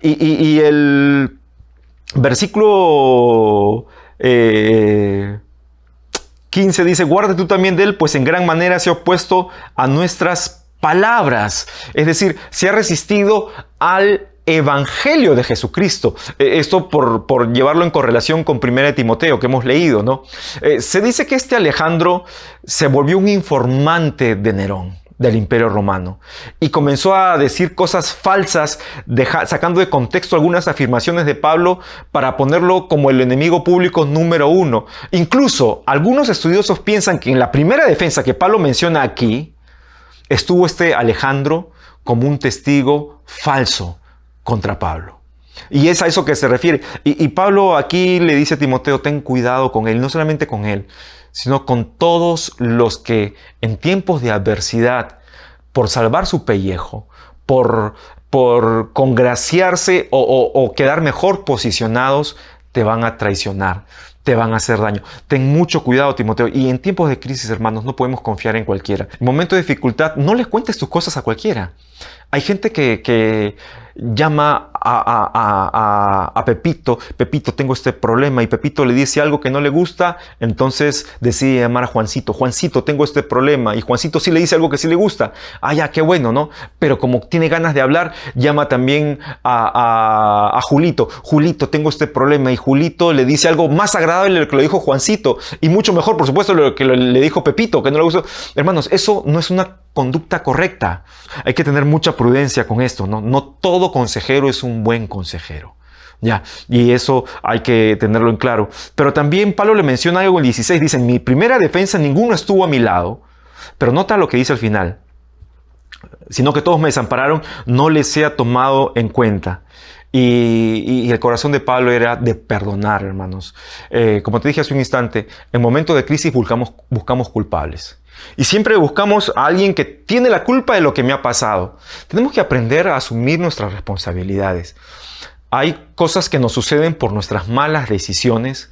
Y el versículo 15 dice: guarda tú también de él, pues en gran manera se ha opuesto a nuestras palabras. Es decir, se ha resistido al Evangelio de Jesucristo. Esto por llevarlo en correlación con 1 Timoteo que hemos leído, ¿no? Se dice que este Alejandro se volvió un informante de Nerón, del Imperio Romano, y comenzó a decir cosas falsas, sacando de contexto algunas afirmaciones de Pablo para ponerlo como el enemigo público número 1. Incluso algunos estudiosos piensan que en la primera defensa que Pablo menciona aquí, estuvo este Alejandro como un testigo falso contra Pablo. Y es a eso que se refiere. Y Pablo aquí le dice a Timoteo: ten cuidado con él, no solamente con él, sino con todos los que en tiempos de adversidad, por salvar su pellejo, por congraciarse o quedar mejor posicionados, te van a traicionar, te van a hacer daño. Ten mucho cuidado, Timoteo. Y en tiempos de crisis, hermanos, no podemos confiar en cualquiera. En momentos de dificultad, no les cuentes tus cosas a cualquiera. Hay gente que llama a Pepito. Pepito, tengo este problema. Y Pepito le dice algo que no le gusta. Entonces decide llamar a Juancito. Juancito, tengo este problema. Y Juancito sí le dice algo que sí le gusta. Ah, ya, qué bueno, ¿no? Pero como tiene ganas de hablar, llama también a Julito. Julito, tengo este problema. Y Julito le dice algo más agradable de lo que le dijo Juancito. Y mucho mejor, por supuesto, de lo que le dijo Pepito, que no le gustó. Hermanos, eso no es una conducta correcta. Hay que tener mucha prudencia con esto, ¿no? No todo consejero es un buen consejero. Ya, y eso hay que tenerlo en claro. Pero también Pablo le menciona algo en el 16. Dice, en mi primera defensa ninguno estuvo a mi lado. Pero nota lo que dice al final. Sino que todos me desampararon, no les sea tomado en cuenta. Y el corazón de Pablo era de perdonar, hermanos. Como te dije hace un instante, en momentos de crisis buscamos culpables. Y siempre buscamos a alguien que tiene la culpa de lo que me ha pasado. Tenemos que aprender a asumir nuestras responsabilidades. Hay cosas que nos suceden por nuestras malas decisiones.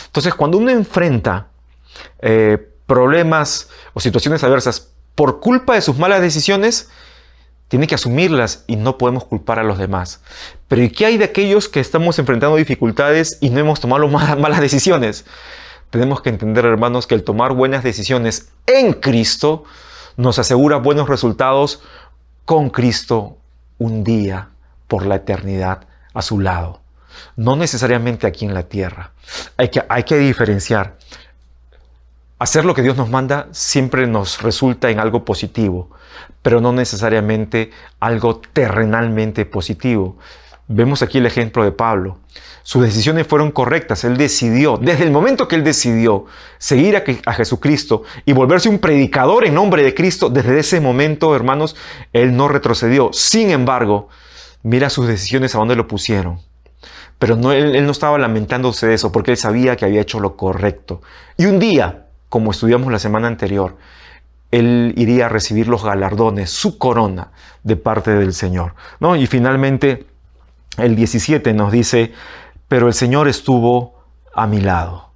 Entonces, cuando uno enfrenta problemas o situaciones adversas por culpa de sus malas decisiones, tiene que asumirlas y no podemos culpar a los demás. Pero ¿y qué hay de aquellos que estamos enfrentando dificultades y no hemos tomado malas decisiones? Tenemos que entender, hermanos, que el tomar buenas decisiones en Cristo nos asegura buenos resultados con Cristo un día por la eternidad a su lado. No necesariamente aquí en la tierra. Hay que diferenciar. Hacer lo que Dios nos manda siempre nos resulta en algo positivo, pero no necesariamente algo terrenalmente positivo. Vemos aquí el ejemplo de Pablo. Sus decisiones fueron correctas. Él decidió, desde el momento que él decidió seguir a Jesucristo y volverse un predicador en nombre de Cristo, desde ese momento, hermanos, él no retrocedió. Sin embargo, mira sus decisiones a dónde lo pusieron. Pero él no estaba lamentándose de eso, porque él sabía que había hecho lo correcto. Y un día, como estudiamos la semana anterior, él iría a recibir los galardones, su corona, de parte del Señor, ¿no? Y finalmente, el 17 nos dice, pero el Señor estuvo a mi lado,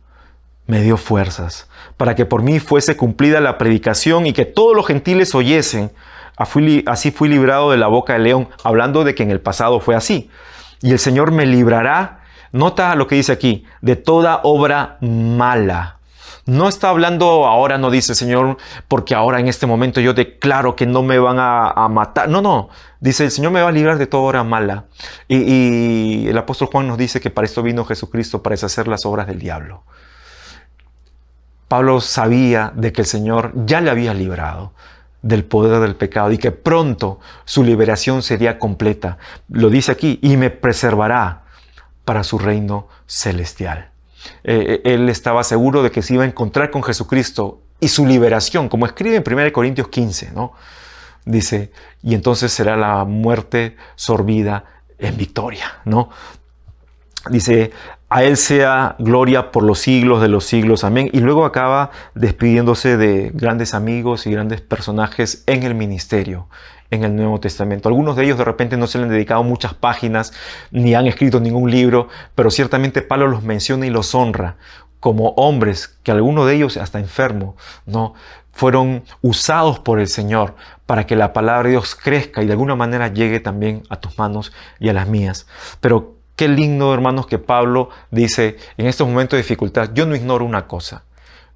me dio fuerzas, para que por mí fuese cumplida la predicación y que todos los gentiles oyesen. Así fui librado de la boca del león, hablando de que en el pasado fue así. Y el Señor me librará, nota lo que dice aquí, de toda obra mala. No está hablando ahora, no dice Señor, porque ahora en este momento yo declaro que no me van a matar. No. Dice, el Señor me va a librar de toda obra mala. Y el apóstol Juan nos dice que para esto vino Jesucristo, para deshacer las obras del diablo. Pablo sabía de que el Señor ya le había librado del poder del pecado y que pronto su liberación sería completa. Lo dice aquí, y me preservará para su reino celestial. Él estaba seguro de que se iba a encontrar con Jesucristo y su liberación, como escribe en 1 Corintios 15, ¿no? Dice, y entonces será la muerte sorbida en victoria, ¿no? Dice, a Él sea gloria por los siglos de los siglos, amén. Y luego acaba despidiéndose de grandes amigos y grandes personajes en el ministerio, en el Nuevo Testamento. Algunos de ellos de repente no se le han dedicado muchas páginas, ni han escrito ningún libro, pero ciertamente Pablo los menciona y los honra como hombres, que algunos de ellos hasta enfermos, ¿no? Fueron usados por el Señor para que la palabra de Dios crezca y de alguna manera llegue también a tus manos y a las mías. Pero qué lindo, hermanos, que Pablo dice en estos momentos de dificultad, yo no ignoro una cosa,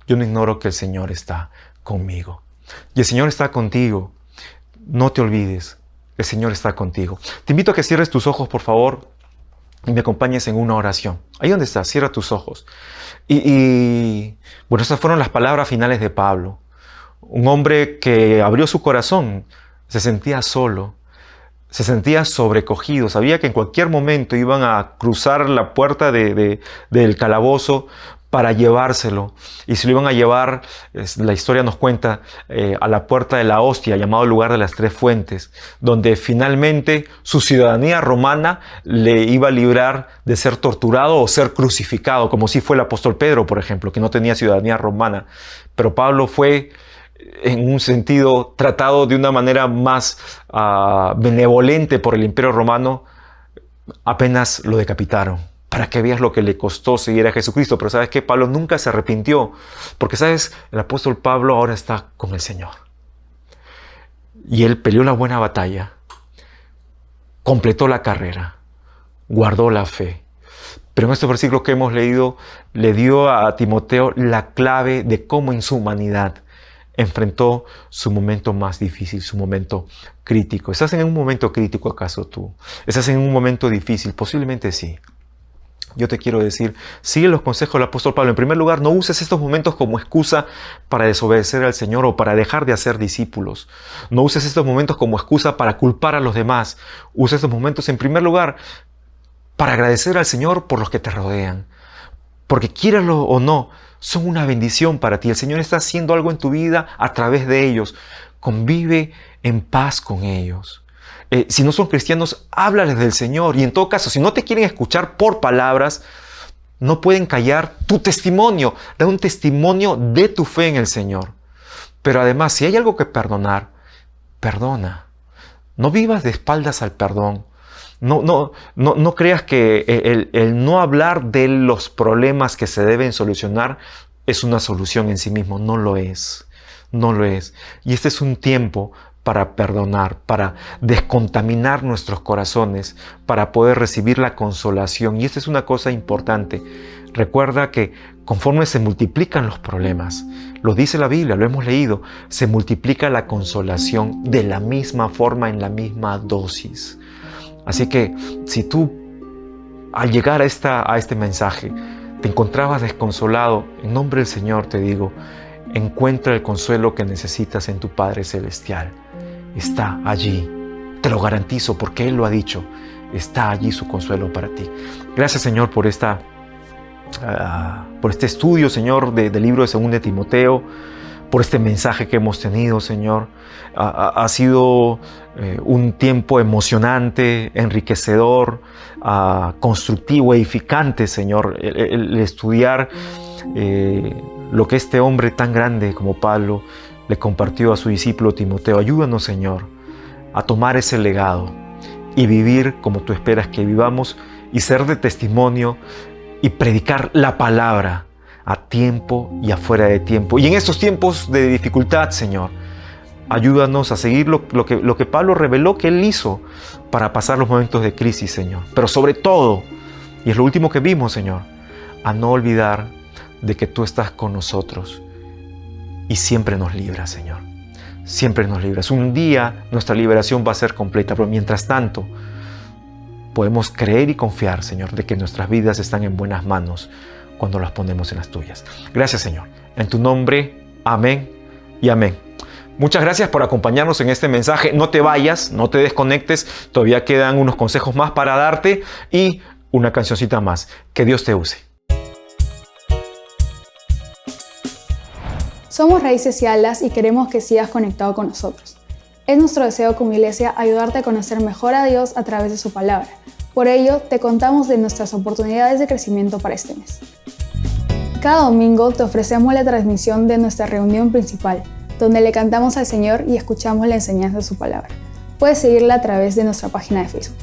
yo no ignoro que el Señor está conmigo. Y el Señor está contigo. No te olvides, el Señor está contigo. Te invito a que cierres tus ojos, por favor, y me acompañes en una oración. Ahí donde estás, cierra tus ojos. Bueno, esas fueron las palabras finales de Pablo. Un hombre que abrió su corazón, se sentía solo, se sentía sobrecogido, sabía que en cualquier momento iban a cruzar la puerta del calabozo para llevárselo. Y si lo iban a llevar, la historia nos cuenta, a la puerta de la hostia, llamado lugar de las tres fuentes, donde finalmente su ciudadanía romana le iba a librar de ser torturado o ser crucificado, como si fue el apóstol Pedro, por ejemplo, que no tenía ciudadanía romana. Pero Pablo fue, en un sentido, tratado de una manera más benevolente por el Imperio Romano. Apenas lo decapitaron. para que veas lo que le costó seguir a Jesucristo. Pero ¿sabes qué? Pablo nunca se arrepintió, porque ¿sabes? El apóstol Pablo ahora está con el Señor. Y él peleó la buena batalla, completó la carrera, guardó la fe. Pero en estos versículos que hemos leído, le dio a Timoteo la clave de cómo en su humanidad enfrentó su momento más difícil, su momento crítico. ¿Estás en un momento crítico acaso tú? ¿Estás en un momento difícil? Posiblemente sí. Yo te quiero decir, sigue los consejos del apóstol Pablo. En primer lugar, no uses estos momentos como excusa para desobedecer al Señor o para dejar de hacer discípulos. No uses estos momentos como excusa para culpar a los demás. Usa estos momentos, en primer lugar, para agradecer al Señor por los que te rodean. Porque quíralo o no, son una bendición para ti. El Señor está haciendo algo en tu vida a través de ellos. Convive en paz con ellos. Si no son cristianos, háblales del Señor. Y en todo caso, si no te quieren escuchar por palabras, no pueden callar tu testimonio. Da un testimonio de tu fe en el Señor. Pero además, si hay algo que perdonar, perdona. No vivas de espaldas al perdón. No creas que el no hablar de los problemas que se deben solucionar es una solución en sí mismo. No lo es. No lo es. Y este es un tiempo para perdonar, para descontaminar nuestros corazones, para poder recibir la consolación. Y esta es una cosa importante. Recuerda que conforme se multiplican los problemas, lo dice la Biblia, lo hemos leído, se multiplica la consolación de la misma forma, en la misma dosis. Así que si tú al llegar a este mensaje te encontrabas desconsolado, en nombre del Señor te digo, encuentra el consuelo que necesitas en tu Padre Celestial. Está allí, te lo garantizo porque Él lo ha dicho, está allí su consuelo para ti. Gracias, Señor, por este estudio, Señor, del libro de 2 de Timoteo, por este mensaje que hemos tenido, Señor. Ha sido un tiempo emocionante, enriquecedor, constructivo, edificante, Señor, el estudiar lo que este hombre tan grande como Pablo le compartió a su discípulo Timoteo. Ayúdanos, Señor, a tomar ese legado y vivir como tú esperas que vivamos y ser de testimonio y predicar la palabra a tiempo y afuera de tiempo. Y en estos tiempos de dificultad, Señor, ayúdanos a seguir lo que Pablo reveló que él hizo para pasar los momentos de crisis, Señor. Pero sobre todo, y es lo último que vimos, Señor, a no olvidar de que tú estás con nosotros y siempre nos libras, Señor. Siempre nos libras. Un día nuestra liberación va a ser completa, pero mientras tanto podemos creer y confiar, Señor, de que nuestras vidas están en buenas manos cuando las ponemos en las tuyas. Gracias, Señor. En tu nombre, amén y amén. Muchas gracias por acompañarnos en este mensaje. No te vayas, no te desconectes. Todavía quedan unos consejos más para darte y una cancioncita más. Que Dios te use. Somos Raíces y Alas y queremos que sigas conectado con nosotros. Es nuestro deseo como iglesia ayudarte a conocer mejor a Dios a través de su palabra. Por ello, te contamos de nuestras oportunidades de crecimiento para este mes. Cada domingo te ofrecemos la transmisión de nuestra reunión principal, donde le cantamos al Señor y escuchamos la enseñanza de su palabra. Puedes seguirla a través de nuestra página de Facebook.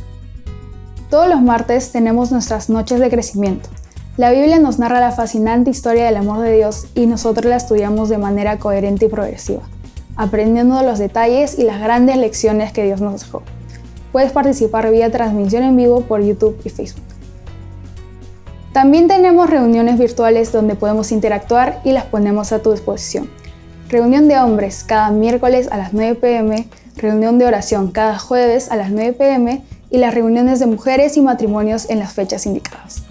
Todos los martes tenemos nuestras noches de crecimiento. La Biblia nos narra la fascinante historia del amor de Dios y nosotros la estudiamos de manera coherente y progresiva, aprendiendo los detalles y las grandes lecciones que Dios nos dejó. Puedes participar vía transmisión en vivo por YouTube y Facebook. También tenemos reuniones virtuales donde podemos interactuar y las ponemos a tu disposición. Reunión de hombres cada miércoles a las 9 p.m, reunión de oración cada jueves a las 9 p.m. y las reuniones de mujeres y matrimonios en las fechas indicadas.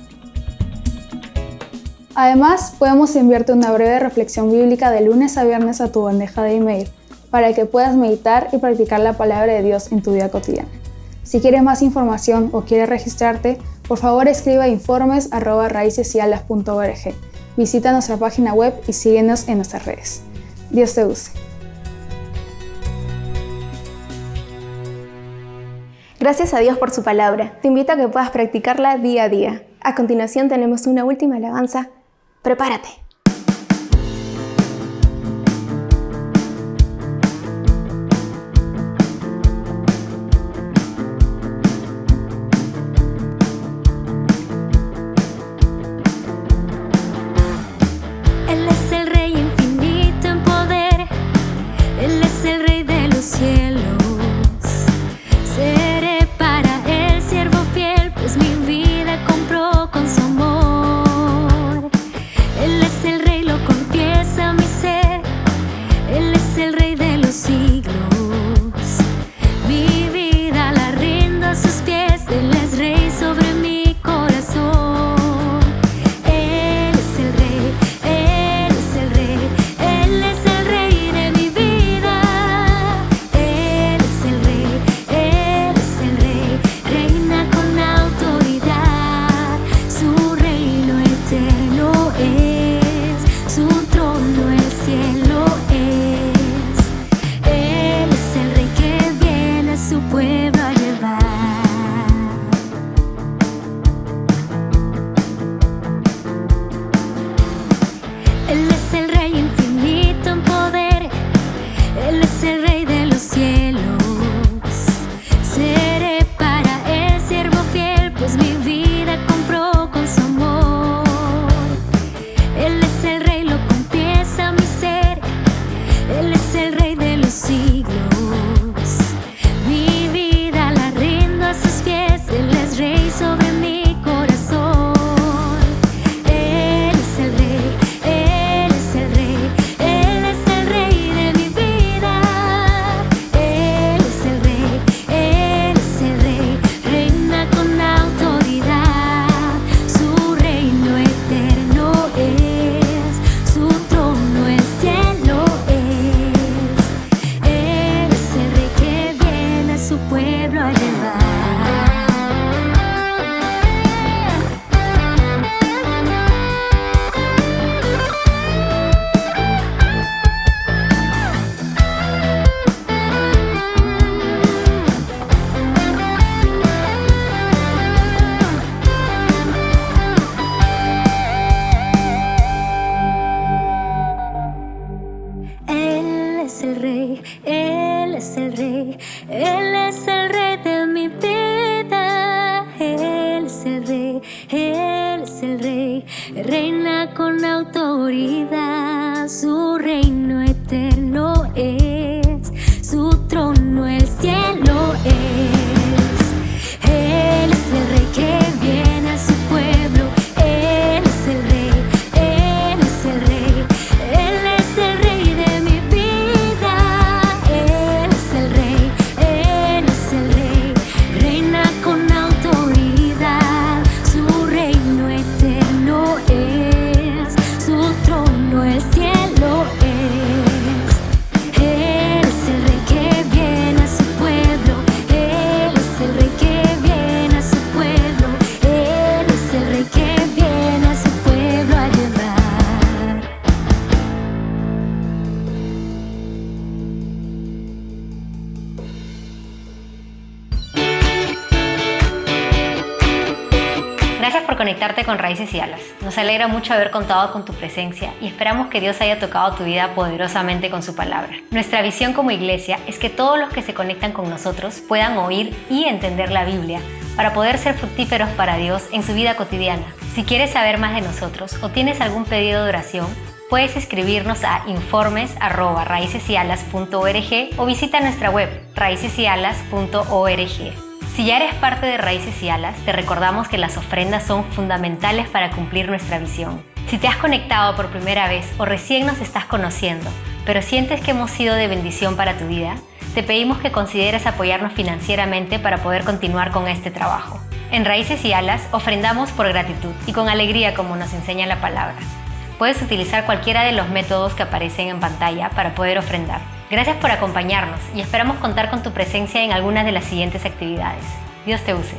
Además, podemos enviarte una breve reflexión bíblica de lunes a viernes a tu bandeja de email para que puedas meditar y practicar la palabra de Dios en tu vida cotidiana. Si quieres más información o quieres registrarte, por favor escribe a informes@raicesyalas.org. Visita nuestra página web y síguenos en nuestras redes. Dios te use. Gracias a Dios por su palabra. Te invito a que puedas practicarla día a día. A continuación tenemos una última alabanza. Prepárate. es el Rey de los cielos. Seré para Él siervo fiel, pues mi vida compró con su amor. Él es el Rey, lo confiesa mi ser. Él es el Rey de los siglos. Mi vida la rindo a sus pies. Él es Rey sobre mi corazón. Él es el Rey, Él es el Rey, Él es el Rey de mi vida. Él es el Rey, Él es el Rey, reina con autoridad. Su reino eterno es, su trono el cielo es. Él es el Rey que viene a su pueblo a llevar. Él es el Rey, Él es el Rey, Él es el Rey de mi vida. Él es el Rey, Él es el Rey, reina con autoridad. Su reino eterno es, su trono el cielo es. Él es el Rey que viene a su pueblo. Él es el Rey, Él es el Rey, Él es el Rey de mi vida. Él es el Rey, Él es el Rey, reina con autoridad. Su reino eterno es, su trono el cielo es. Él es el Rey que viene a su pueblo. Él es el Rey que viene a su pueblo. Él es el Rey que viene a su pueblo a llevar. Gracias por conectarte con Raíces y Alas. Nos alegra mucho haber contado con tu presencia y esperamos que Dios haya tocado tu vida poderosamente con su palabra. Nuestra visión como iglesia es que todos los que se conectan con nosotros puedan oír y entender la Biblia para poder ser fructíferos para Dios en su vida cotidiana. Si quieres saber más de nosotros o tienes algún pedido de oración, puedes escribirnos a informes@raicesalas.org o visita nuestra web raicesalas.org. Si ya eres parte de Raíces y Alas, te recordamos que las ofrendas son fundamentales para cumplir nuestra visión. Si te has conectado por primera vez o recién nos estás conociendo, pero sientes que hemos sido de bendición para tu vida, te pedimos que consideres apoyarnos financieramente para poder continuar con este trabajo. En Raíces y Alas ofrendamos por gratitud y con alegría, como nos enseña la palabra. Puedes utilizar cualquiera de los métodos que aparecen en pantalla para poder ofrendar. Gracias por acompañarnos y esperamos contar con tu presencia en algunas de las siguientes actividades. Dios te use.